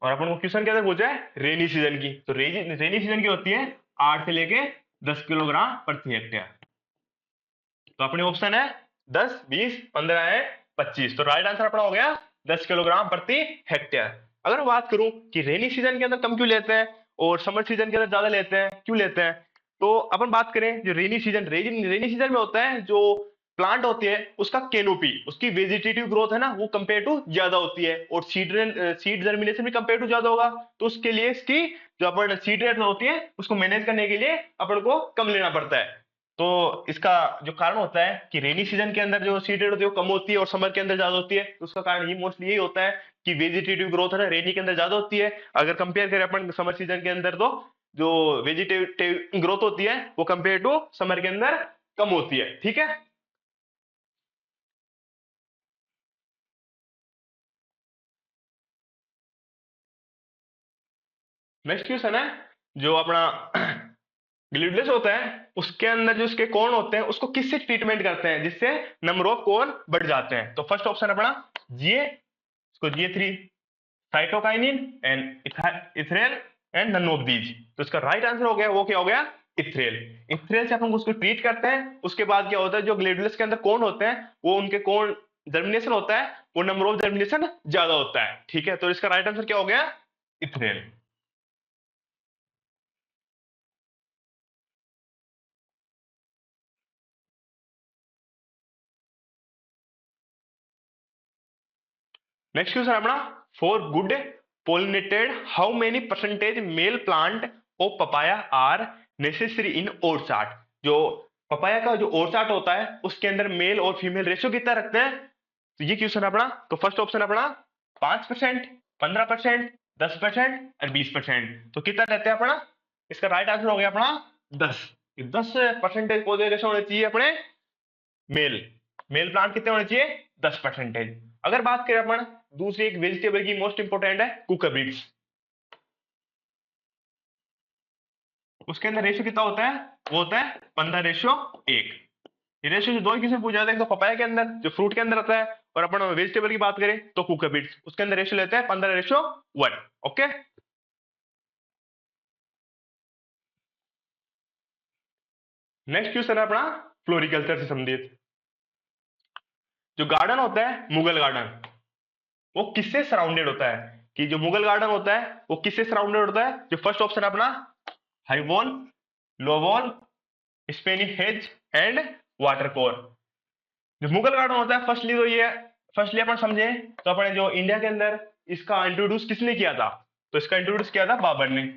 और अपन को क्वेश्चन के अंदर पूछा है रेनी सीजन की, तो रेनी सीजन की होती है 8 से लेके 10 किलोग्राम प्रति हेक्टेयर। तो अपने ऑप्शन है 10, 20, 15 है 25। तो राइट आंसर अपना हो गया 10 किलोग्राम प्रति हेक्टेयर। अगर मैं बात करूं कि रेनी सीजन के अंदर कम क्यों लेते हैं और समर सीजन के अंदर ज्यादा लेते हैं, क्यों लेते हैं, तो अपन बात करें जो रेनी सीजन में होता है जो प्लांट होती है उसका कैनोपी उसकी वेजिटेटिव ग्रोथ है ना वो कंपेयर टू ज्यादा होती है, और सीड जर्मिनेशन भी कंपेयर टू ज्यादा होगा। तो उसके लिए इसकी जो अपन सीड रेट होती है उसको मैनेज करने के लिए अपन को कम लेना पड़ता है। तो इसका जो कारण होता है कि रेनी सीजन के अंदर जो सीड रेट होती है वो कम होती है और समर के अंदर ज्यादा होती है, तो उसका कारण ये मोस्टली यही होता है कि वेजिटेटिव ग्रोथ है ना रेनी के अंदर ज्यादा होती है अगर कंपेयर करें अपन समर सीजन के अंदर। तो जो वेजिटेटिव ग्रोथ होती है वो कंपेयर टू समर के अंदर कम होती है। ठीक है, नेक्स्ट क्वेश्चन है जो अपना ग्लूटेस होता है उसके अंदर जो उसके कोण होते हैं उसको किससे ट्रीटमेंट करते हैं जिससे नंबर ऑफ कोण बढ़ जाते हैं। तो फर्स्ट ऑप्शन अपना जीए, इसको GA3, cytokinin and ethrel and none of these. तो इसका राइट आंसर हो गया, वो क्या हो गया, इथ्रेल। इथ्रेल से अपन उसको ट्रीट करते हैं, उसके बाद क्या होता है जो ग्लैडुलस के अंदर कोण होते हैं वो उनके कोण जर्मिनेशन होता है, वो नंबर ऑफ जर्मिनेशन ज्यादा होता है। ठीक है, तो इसका राइट आंसर क्या हो गया, इथ्रेल। नेक्स्ट क्वेश्चन अपना, for good pollinated how many percentage male plant of papaya are necessary in orchard. जो पपाया का जो ओरचाट होता है उसके अंदर मेल और फीमेल रेशियो कितना रखते हैं। तो ये क्वेश्चन अपना, तो फर्स्ट ऑप्शन अपना 5%, 15%, 10% और 20%। तो कितना रहते हैं अपना, इसका राइट आंसर हो गया अपना 10। 10% पौधे कैसे होने चाहिए अपने, मेल मेल प्लांट कितने होने चाहिए, 10%। अगर बात करें अपन दूसरी एक वेजिटेबल की मोस्ट इंपोर्टेंट है कुकुरबिट्स, उसके अंदर रेशियो कितना होता है, वो होता है 15:1। ये रेशियो जो दो किसी पूछा जाता है, एक तो पपाया के अंदर जो फ्रूट के अंदर आता है, और अपन वेजिटेबल की बात करें तो कुकुरबिट्स उसके अंदर रेशियो लेते हैं 15:1। ओके, नेक्स्ट क्वेश्चन है अपना फ्लोरिकल्चर से संबंधित। जो गार्डन होता है मुगल गार्डन, वो किससे सराउंडेड होता है, कि जो मुगल गार्डन होता है वो किससे सराउंडेड होता है। जो फर्स्ट ऑप्शन अपना हाई वॉल, लो वॉल, स्पेनी हेज एंड वाटर कोर। जो मुगल गार्डन होता है फर्स्टली तो ये, फर्स्टली अपन समझे तो अपने जो इंडिया के अंदर इसका इंट्रोड्यूस किसने किया था, तो इसका इंट्रोड्यूस किया था बाबर ने।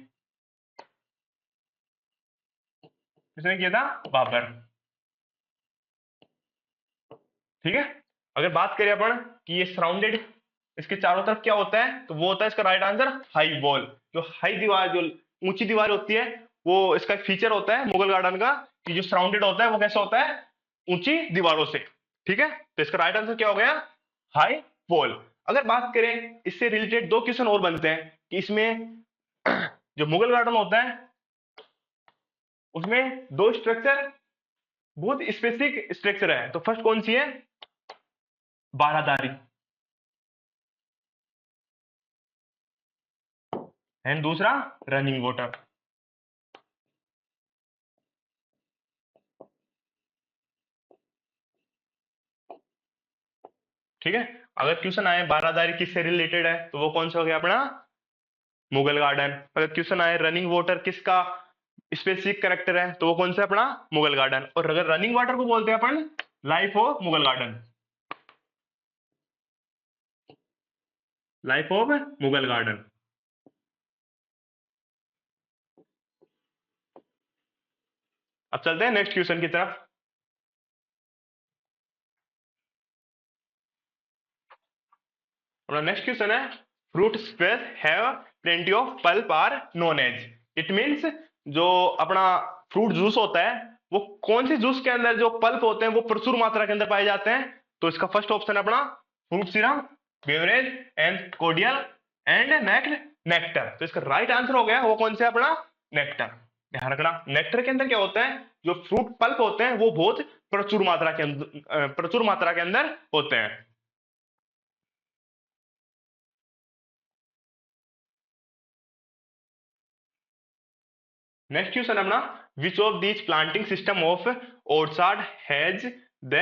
किसने किया था, बाबर। ठीक है, अगर बात करें अपन कि ये सराउंडेड इसके चारों तरफ क्या होता है, तो वो होता है इसका राइट आंसर हाई वॉल। जो हाई दीवार, जो ऊंची दीवार होती है, वो इसका फीचर होता है मुगल गार्डन का, कि जो सराउंडेड होता है वो कैसा होता है, ऊंची दीवारों से। ठीक है, तो इसका राइट आंसर क्या हो गया, हाई वॉल। अगर बात करें इससे रिलेटेड दो क्वेश्चन और बनते हैं कि इसमें जो मुगल गार्डन होता है उसमें दो स्ट्रक्चर बहुत स्पेसिफिक स्ट्रक्चर है, तो फर्स्ट कौन सी है, बारादारी, एंड दूसरा रनिंग वाटर। ठीक है, अगर क्वेश्चन आए बारादारी किससे रिलेटेड है तो वो कौन सा हो गया अपना, मुगल गार्डन। अगर क्वेश्चन आए रनिंग वाटर किसका स्पेसिफिक करेक्टर है तो वो कौन सा अपना, मुगल गार्डन। और अगर रनिंग वाटर को बोलते हैं अपन life of Mughal garden, life of Mughal garden. अब चलते हैं नेक्स्ट क्वेश्चन की तरफ। अपना नेक्स्ट क्वेश्चन है, fruit space have plenty of pulp are known as. It means जो अपना फ्रूट जूस होता है वो कौन सी जूस के अंदर जो पल्प होते हैं वो प्रचुर मात्रा के अंदर पाए जाते हैं। तो इसका फर्स्ट ऑप्शन अपना fruit Siram, beverage and cordial and nectar. तो इसका राइट आंसर हो गया वो कौन सा अपना, नेक्टर। ध्यान रखना नेक्टर के अंदर क्या होता है, जो फ्रूट पल्प होते हैं वो बहुत प्रचुर मात्रा के अंदर होते हैं। नेक्स्ट क्वेश्चन अपना, which of these planting system of orchard has the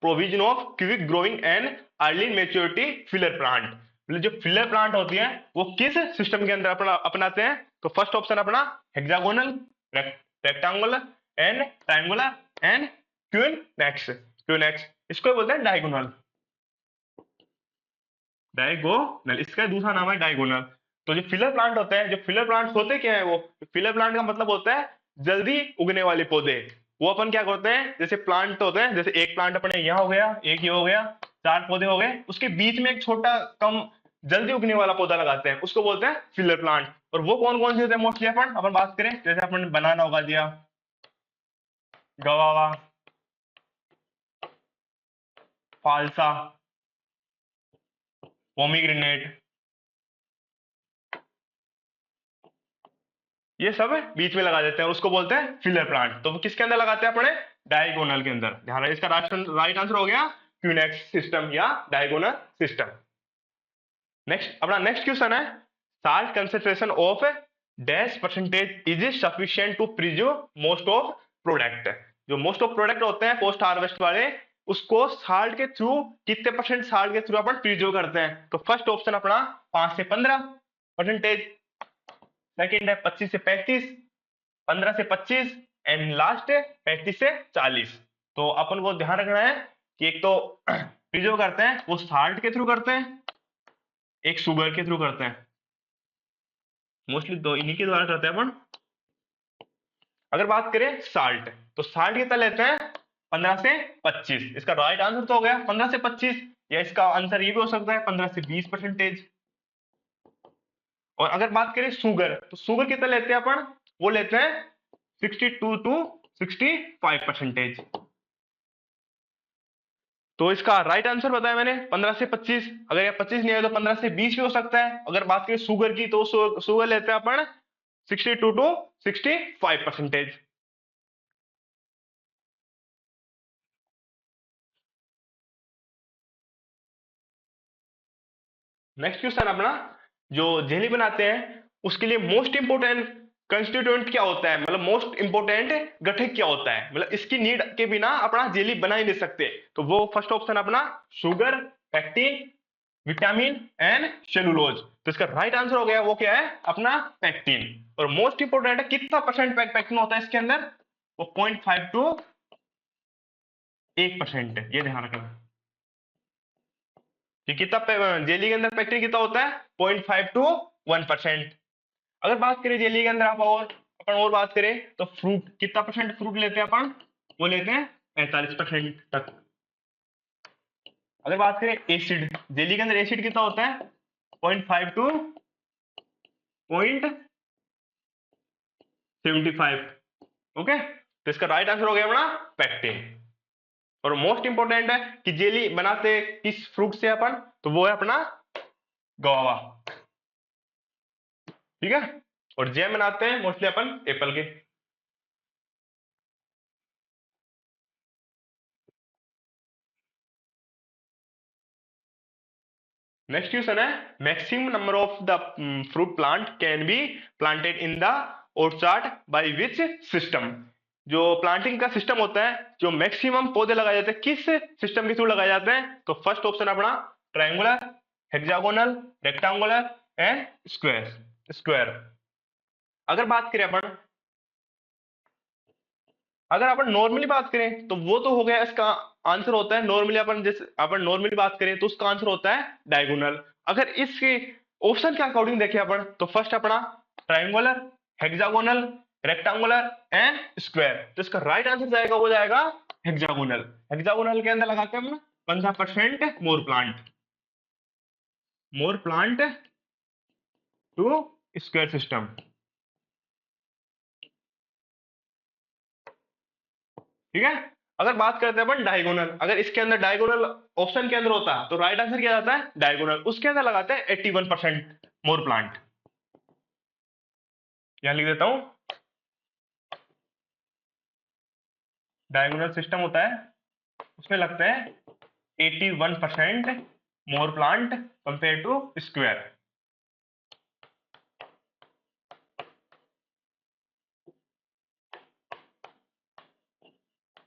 provision of quick growing and early maturity filler plant. मतलब जो फिलर प्लांट होती है वो किस सिस्टम के अंदर अपना अपनाते हैं। तो फर्स्ट ऑप्शन अपना hexagonal, rectangular and triangular and quincunx. Quincunx इसको बोलते हैं डायगोनल, डायगोनल इसका दूसरा नाम है डायगोनल। तो जो फिलर प्लांट होते हैं, जो फिलर प्लांट होते क्या है, वो फिलर प्लांट का मतलब होता है जल्दी उगने वाले पौधे। वो अपन क्या करते हैं, जैसे प्लांट होते हैं, जैसे एक प्लांट अपने यहाँ हो गया, एक ये हो गया, 4 पौधे हो गए, उसके बीच में एक छोटा कम जल्दी उगने वाला पौधा लगाते हैं उसको बोलते हैं फिलर प्लांट। और वो कौन कौन से होते हैं मोस्टली अपन बात करें, जैसे अपन बनाना उगा दिया, गवावा, फालसा, पोमीग्रेनेट, ये सब बीच में लगा देते हैं, उसको बोलते हैं फिलर प्लांट। तो वो किसके अंदर लगाते हैं अपने डायगोनल के अंदर। ध्यान रहे, इसका राइट आंसर हो गया क्यूनेक्स सिस्टम या डायगोनल सिस्टम। नेक्स्ट अपना नेक्स्ट क्वेश्चन है, salt concentration of dash percentage is sufficient to preserve most of product. जो मोस्ट ऑफ प्रोडक्ट होते हैं पोस्ट हार्वेस्ट वाले, उसको साल्ट के थ्रू कितने परसेंट साल्ट के थ्रू अपन प्रिजर्व करते हैं। तो फर्स्ट ऑप्शन अपना 5 से 15%, सेकंड है 25 से 35, 15 से 25 एंड लास्ट है 35 से 40। तो अपन को ध्यान रखना है कि एक तो प्रिजर्व करते हैं वो साल्ट के थ्रू करते हैं, एक शुगर के थ्रू करते हैं, मोस्टली दो इन्हीं के द्वारा करते हैं अपन। अगर बात करें साल्ट, तो साल्ट कितना लेते हैं 15 से 25। इसका राइट आंसर तो हो गया 15 से 25, या इसका आंसर ये भी हो सकता है 15 से 20%। और अगर बात करें शुगर, तो शुगर कितना लेते हैं अपन, वो लेते हैं 62 टू 65%। तो इसका राइट आंसर बताया मैंने 15 से 25। अगर ये 25 नहीं है तो 15 से 20 भी हो सकता है। अगर बात करें शुगर की, तो शुगर लेते हैं अपन 62 टू 65%। नेक्स्ट क्वेश्चन अपना, जो जेली बनाते हैं उसके लिए मोस्ट इंपोर्टेंट कंस्टिट्यूएंट क्या होता है, मतलब मोस्ट इंपोर्टेंट घटक क्या होता है, मतलब इसकी नीड के बिना अपना जेली बना ही नहीं सकते। तो वो फर्स्ट ऑप्शन अपना sugar, pectin, vitamin and cellulose. तो इसका राइट आंसर हो गया वो क्या है अपना पैक्टिन। और मोस्ट इंपोर्टेंट है कितना परसेंट पैक्टिन होता है इसके अंदर, वो 0.5 टू 1%। ये ध्यान रखना कि कितना जेली के अंदर पैक्टिन कितना होता है 0.5 टू 1%। अगर बात करें जेली के अंदर आप अपन और बात करें तो फ्रूट कितना परसेंट फ्रूट लेते हैं अपन, वो लेते हैं 45% तक। अगर बात करें एसिड, जेली के अंदर एसिड कितना होता है 0.5 टू 0.75। ओके, तो इसका राइट आंसर हो गया अपना पैक्टिन। और मोस्ट इंपोर्टेंट है कि जेली बनाते किस फ्रूट से अपन, तो वो है अपना गुआवा, ठीक है। और जैम बनाते हैं मोस्टली अपन एप्पल के। नेक्स्ट क्वेश्चन है, maximum number of the fruit plant can be planted in the orchard by which system. जो प्लांटिंग का सिस्टम होता है, जो मैक्सिमम पौधे लगाए जाते हैं किस सिस्टम के थ्रू लगाए जाते हैं। तो फर्स्ट ऑप्शन अपना triangular, hexagonal, rectangular and square square. अगर बात करें अपन, अगर अपन नॉर्मली बात करें तो वो तो हो गया, इसका आंसर होता है नॉर्मली अपन जैसे अपन नॉर्मली बात करें तो उसका आंसर होता है डायगोनल। अगर इसके ऑप्शन के अकॉर्डिंग देखें अपन, तो फर्स्ट अपना triangular, hexagonal, rectangular and square. तो इसका राइट आंसर जाएगा वो जाएगा हेक्सागोनल। हेक्सागोनल के अंदर लगाते हैं हम 15% more plant to square system, ठीक है। अगर बात करते हैं अपन डायगोनल, अगर इसके अंदर डायगोनल ऑप्शन के अंदर होता है तो राइट आंसर क्या जाता है डायगोनल, उसके अंदर लगाते हैं 81% मोर प्लांट। यहां लिख देता हूं, डायगोनल सिस्टम होता है उसमें लगते हैं 81% more plant compare to square.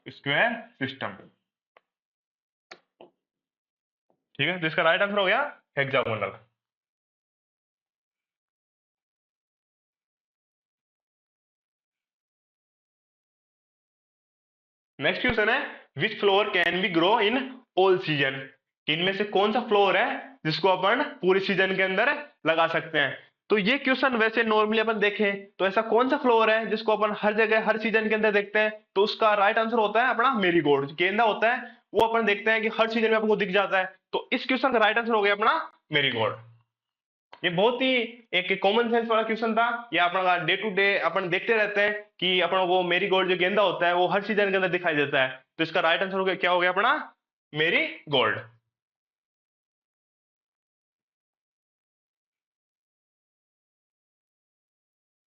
Square system, ठीक है। तो इसका राइट आंसर हो गया हेक्सागोनल। नेक्स्ट क्वेश्चन है, विच floor can be grow in all season. इनमें से कौन सा फ्लोर है जिसको अपन पूरे सीजन के अंदर लगा सकते हैं। तो ये क्वेश्चन वैसे नॉर्मली अपन देखें तो ऐसा कौन सा फ्लोर है जिसको अपन हर जगह हर सीजन के अंदर देखते हैं, तो उसका राइट आंसर होता है अपना मेरीगोल्ड। गेंदा होता है वो अपन देखते हैं कि हर सीजन में आपको दिख जाता है, तो इस क्वेश्चन का राइट आंसर हो गया अपना मेरीगोल्ड। ये बहुत ही एक कॉमन सेंस वाला क्वेश्चन था। ये अपना डे टू डे अपन देखते रहते हैं कि अपना वो मेरी गोल्ड जो गेंदा होता है वो हर सीजन के अंदर दिखाई देता है। तो इसका राइट आंसर हो गया, क्या हो गया अपना, मेरी गोल्ड।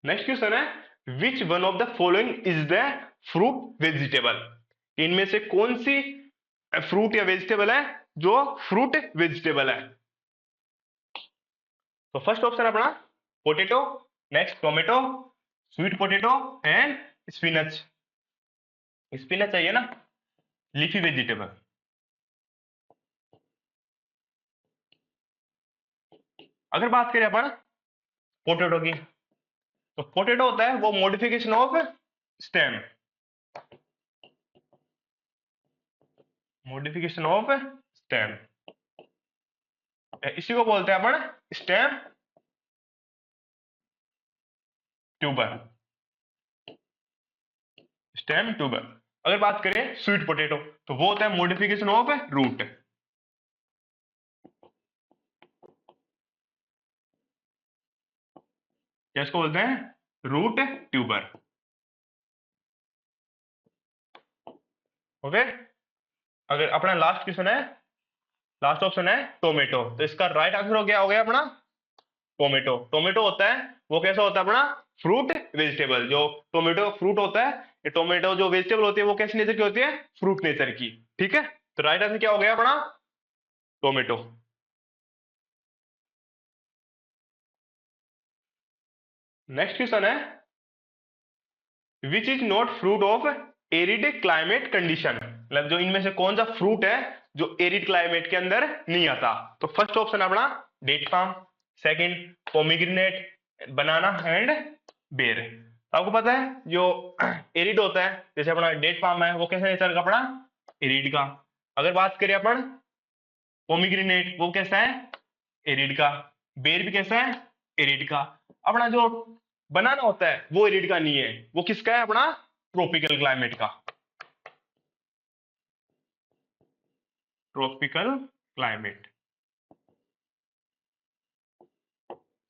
नेक्स्ट क्वेश्चन है, which one of the following is the fruit vegetable. इनमें से कौन सी फ्रूट या वेजिटेबल है जो फ्रूट वेजिटेबल है। तो फर्स्ट ऑप्शन अपना potato, next tomato, sweet potato and spinach. Spinach चाहिए ना, लीफी वेजिटेबल। अगर बात करें अपन पोटैटो की, तो पोटैटो होता है वो modification of stem, modification of stem, इसी को बोलते हैं अपन स्टेम ट्यूबर, स्टेम ट्यूबर। अगर बात करें स्वीट पोटैटो, तो वो होता है मॉडिफिकेशन ऑफ रूट, क्या इसको बोलते हैं, रूट ट्यूबर। ओके, अगर अपना लास्ट क्वेश्चन है, लास्ट ऑप्शन है टोमेटो, तो इसका राइट आंसर हो गया अपना टोमेटो। टोमेटो होता है वो कैसा होता है अपना, फ्रूट वेजिटेबल। जो टोमेटो फ्रूट होता है, ये टोमेटो जो वेजिटेबल होती है वो कैसी नेचर की होती है, फ्रूट नेचर की। ठीक है, तो राइट आंसर क्या हो गया अपना, टोमेटो। नेक्स्ट क्वेश्चन है, which is not fruit of arid climate condition. मतलब जो इनमें से कौन सा फ्रूट है जो एरिड क्लाइमेट के अंदर नहीं आता। तो फर्स्ट ऑप्शन अपना date palm, second pomegranate, banana and ber. आपको पता है जो एरिड होता है, जैसे अपना डेट पाम है वो कैसे नेचर का अपना, एरिड का। अगर बात करें अपन पोमीग्रेनेट, वो कैसा है, एरिड का। बेर भी कैसा है, एरिड का। अपना जो बनाना होता है वो एरिड का नहीं है, वो किसका है, अपना ट्रॉपिकल क्लाइमेट का, ट्रॉपिकल क्लाइमेट।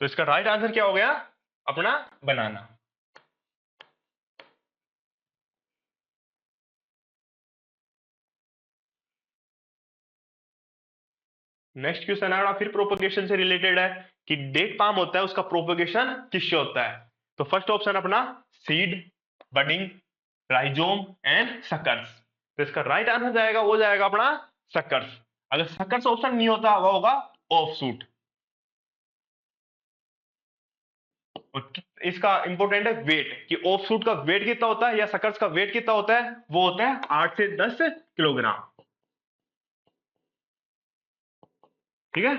तो इसका राइट आंसर क्या हो गया, अपना बनाना। नेक्स्ट क्वेश्चन है फिर प्रोपोगेशन से रिलेटेड है कि डेट पाम होता है उसका प्रोपोगेशन किससे होता है। तो फर्स्ट ऑप्शन अपना seed, budding, rhizome and suckers. तो इसका राइट आंसर जाएगा, वो जाएगा अपना सकर्स। अगर सकर्स ऑप्शन नहीं होता वो होगा ऑफ सूट। इसका इंपॉर्टेंट है वेट, कि ऑफ सूट का वेट कितना होता है या सकर्स का वेट कितना होता है, वो होता है 8 से 10 किलोग्राम। ठीक है,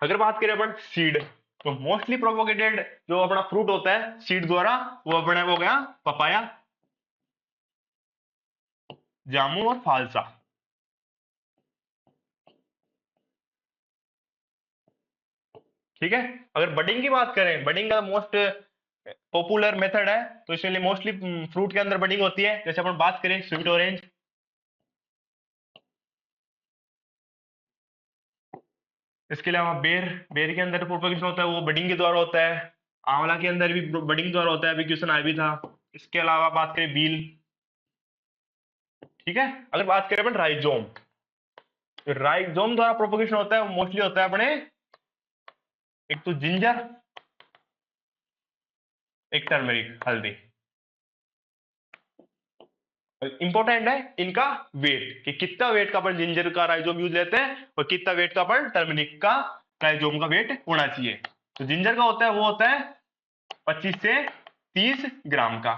अगर बात करें अपन सीड, तो मोस्टली प्रोपोगेटेड जो अपना फ्रूट होता है सीड द्वारा, वो अपना हो गया पपाया, जामुन और फालसा। ठीक है, अगर बडिंग की बात करें, बडिंग का मोस्ट पॉपुलर मेथड है, तो इसलिए मोस्टली फ्रूट के अंदर बडिंग होती है। जैसे अपन बात करें स्वीट ऑरेंज, इसके अलावा बेर, बेर के अंदर प्रोपोगेशन होता है वो बडिंग के द्वारा होता है। आंवला के अंदर भी बडिंग द्वारा होता है, अभी क्वेश्चन आया भी था। इसके अलावा बात करें बील। ठीक है, अगर बात करें अपन राइजोम, तो राइजोम द्वारा प्रोपोगेशन होता है वो मोस्टली होता है अपने, एक तो जिंजर, एक टर्मरिक, हल्दी। इंपॉर्टेंट है इनका वेट, कि कितना वेट का अपन जिंजर का राइजोम यूज लेते हैं और कितना वेट का अपन टर्मरिक का राइजोम का वेट होना चाहिए। तो जिंजर का होता है वो होता है 25 से 30 ग्राम का,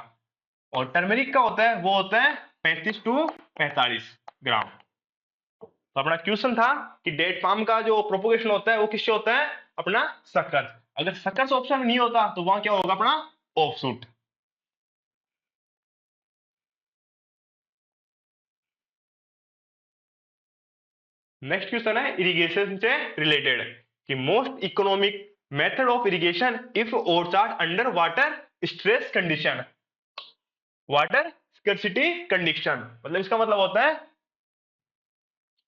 और टर्मरिक का होता है वो होता है 35 टू 45 ग्राम। तो अपना क्वेश्चन था कि डेट पाम का जो प्रोपोगेशन होता है वो किससे होता है, अपना सक्कर। अगर सक्कर ऑप्शन नहीं होता तो वहां क्या होगा, अपना ऑफ सूट। नेक्स्ट क्वेश्चन है इरिगेशन से रिलेटेड, कि most economic method of irrigation if orchard under water stress condition, water scarcity condition. मतलब इसका मतलब होता है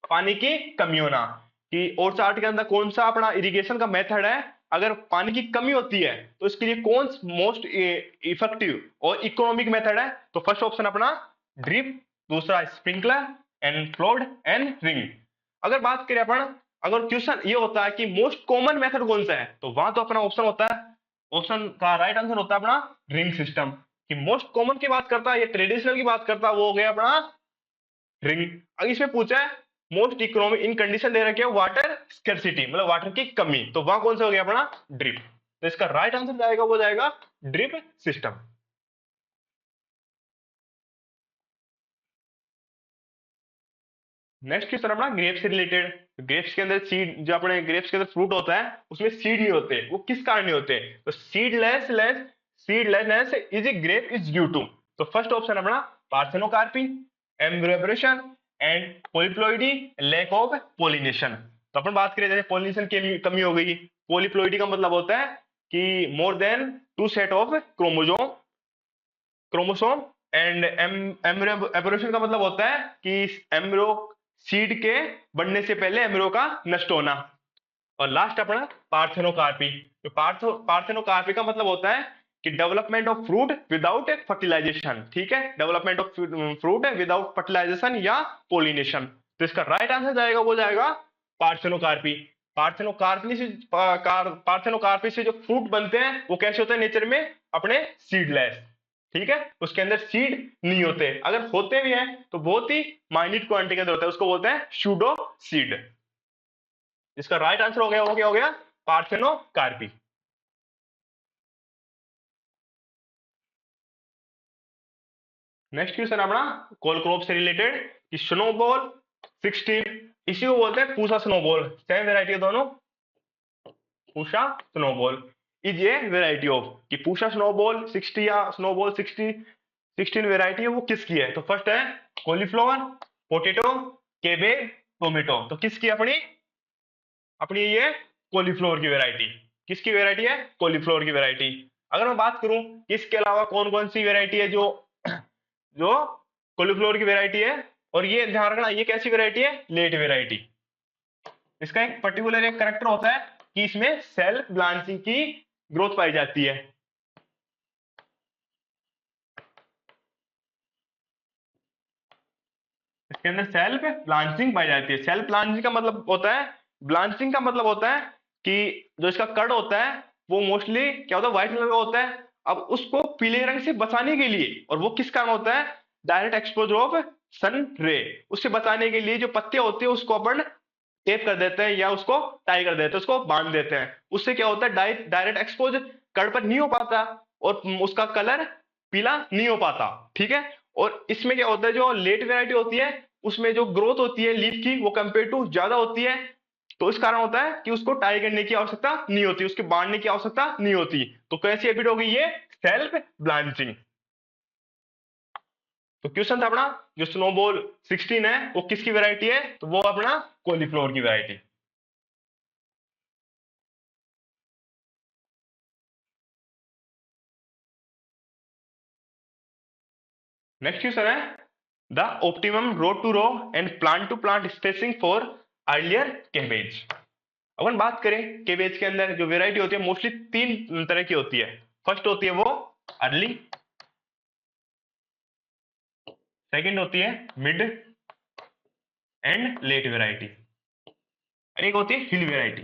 पानी की कमी होना, कि ओर्चार्ड के अंदर कौन सा अपना इरिगेशन का मेथड है अगर पानी की कमी होती है तो इसके लिए कौन मोस्ट इफेक्टिव और इकोनॉमिक मेथड है? तो फर्स्ट ऑप्शन अपना ड्रिप, दूसरा sprinkler and flowed and ring. अगर बात करें अपन, अगर क्वेश्चन ये होता है कि मोस्ट कॉमन मेथड कौन सा है, तो वहां तो अपना ऑप्शन होता है, ऑप्शन का राइट आंसर होता है अपना रिंग सिस्टम। कि मोस्ट कॉमन की बात करता है, ये ट्रेडिशनल की बात करता है, वो हो गया अपना रिंग। अगर इसमें पूछा है मोस्ट इकोनॉमिक इन कंडीशन दे रखे वाटर स्कैर्सिटी, मतलब वाटर की कमी, तो वहां कौन सा हो गया अपना ड्रिप। तो इसका राइट आंसर जाएगा, वो जाएगा ड्रिप सिस्टम। नेक्स्ट क्वेश्चन अपना ग्रेप्स से रिलेटेड। ग्रेप्स के अंदर सीड, जो अपने ग्रेप्स के अंदर फ्रूट होता है उसमें सीड नहीं होते, वो किस कारण नहीं होते? तो seedlessness is a grape is due to. तो फर्स्ट ऑप्शन अपना parthenocarpy, embryo abortion and polyploidy, lack of pollination. तो अपन बात करें जैसे पोलिनेशन की कमी हो गई, पॉलीप्लॉइडी का मतलब होता है कि more than two set of chromosome and embryo abortion का मतलब होता है कि एम्ब्रो सीड के बनने से पहले एम्ब्रो का नष्ट होना। और लास्ट अपना पार्थेनोकार्पी। तो पार्थेनोकार्पी का मतलब होता है कि development of fruit without fertilization. ठीक है, development of fruit without fertilization या पोलिनेशन। तो इसका राइट आंसर जाएगा, वो जाएगा पार्थेनोकार्पी। पार्थेनोकार्पी से जो फ्रूट बनते हैं वो कैसे होते हैं नेचर में? अपने सीडलेस। ठीक है, उसके अंदर सीड नहीं होते, अगर होते भी हैं तो बहुत ही माइन्यूट क्वांटिटी के अंदर होता है, उसको बोलते हैं सूडो सीड। इसका राइट आंसर हो गया, वो क्या हो गया? पार्थेनोकार्पी। नेक्स्ट क्वेश्चन अपना कोल क्रॉप से रिलेटेड कि स्नोबॉल 16, इसी को बोलते हैं पूसा स्नोबॉल, सेम वेराइटी है दोनों। Pusa snowball is a variety of, कि पूषा स्नोबॉल 60 या स्नोबॉल 16 वेराइटी है, वो किसकी है? तो फर्स्ट है कॉलीफ्लावर, पोटैटो, केबेज, टोमेटो। तो किसकी अपनी अपनी ये कॉलीफ्लावर की वेराइटी। किसकी वेराइटी है? कॉलीफ्लावर की वेराइटी। अगर मैं बात करूं इसके अलावा कौन कौन सी वेराइटी है जो जो कॉलीफ्लावर की वेराइटी है, और ये ध्यान रखना ये कैसी वेराइटी है? Late variety. इसका एक पर्टिकुलर एक करेक्टर होता है कि इसमें सेल्फ ब्लांचिंग की ग्रोथ पाई जाती है। इसके अंदर सेल्फ ब्लांचिंग पाई जाती है। सेल्फ ब्लांचिंग का मतलब होता है, ब्लांचिंग का मतलब होता है कि जो इसका कड होता है वो मोस्टली क्या होता है? व्हाइट कलर का होता है। अब उसको पीले रंग से बचाने के लिए, और वो किस कारण होता है? डायरेक्ट एक्सपोजर ऑफ सन रे, उससे बचाने के लिए जो पत्ते होते हैं उसको अपन टेप कर देते हैं या उसको टाई कर देते हैं, उसको बांध देते हैं। उससे क्या होता है? डायरेक्ट एक्सपोज कड़ पर नहीं हो पाता और उसका कलर पीला नहीं हो पाता। ठीक है, और इसमें क्या होता है, जो लेट वेराइटी होती है उसमें जो ग्रोथ होती है लीफ की वो कंपेयर टू ज्यादा होती है। तो इस कारण होता है कि उसको टाई करने की आवश्यकता नहीं होती, उसके बांधने की आवश्यकता नहीं होती। तो कैसी एबिट हो गई ये? Self blanching. तो क्वेश्चन था अपना जो स्नोबॉल 16 है वो किसकी वैरायटी है? तो वो अपना कॉलीफ्लावर की वैरायटी। नेक्स्ट क्वेश्चन है the optimum row to row and plant to plant spacing for earlier cabbage. अपन बात करें कैबेज के अंदर जो वैरायटी होती है मोस्टली तीन तरह की होती है। फर्स्ट होती है वो अर्ली, सेकंड होती है मिड एंड लेट वैरायटी, और एक होती है हिल वैरायटी।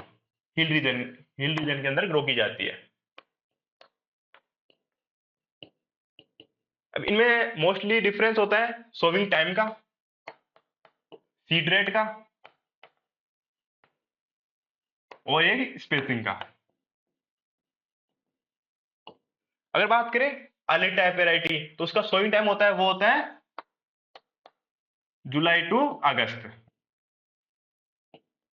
हिल रीजन के अंदर ग्रो की जाती है। अब इनमें मोस्टली डिफरेंस होता है सोविंग टाइम का, सीड रेट का, और एक स्पेसिंग का। अगर बात करें अर्ली टाइप वैरायटी तो उसका सोइंग टाइम होता है वो होता है जुलाई टू अगस्त।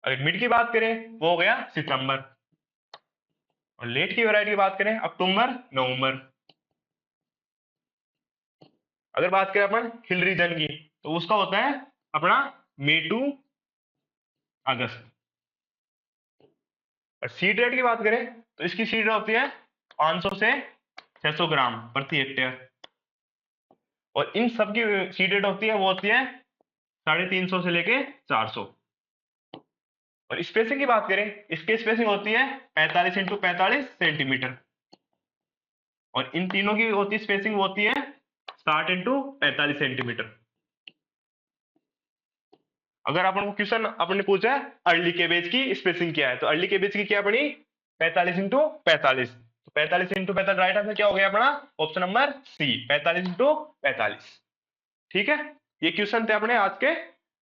अगर मिड की बात करें वो हो गया सितंबर, और लेट की वैरायटी की बात करें अक्टूबर नवंबर। अगर बात करें अपन हिल रीजन की तो उसका होता है अपना मई टू अगस्त। और सीड रेट की बात करें तो इसकी सीड रेट होती है 500 से 600 ग्राम प्रति हेक्टेयर, और इन सब की सीड रेट होती है वो होती है 350 से लेके 400। और स्पेसिंग की बात करें, इसकी स्पेसिंग होती है 45 इंटू 45 सेंटीमीटर, और इन तीनों की होती स्पेसिंग होती है 60 इंटू 45 सेंटीमीटर। अगर अपन को क्वेश्चन अपने पूछा है अर्ली केबेज की स्पेसिंग क्या है, तो अर्ली केबेज की क्या पड़ी, 45 इंटू 45, तो 45 इंटू 45 राइट आंसर क्या हो गया अपना, ऑप्शन नंबर सी, 45 इंटू 45। ठीक है, ये क्वेश्चन थे अपने आज के।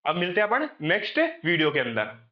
अब मिलते हैं अपन नेक्स्ट वीडियो के अंदर।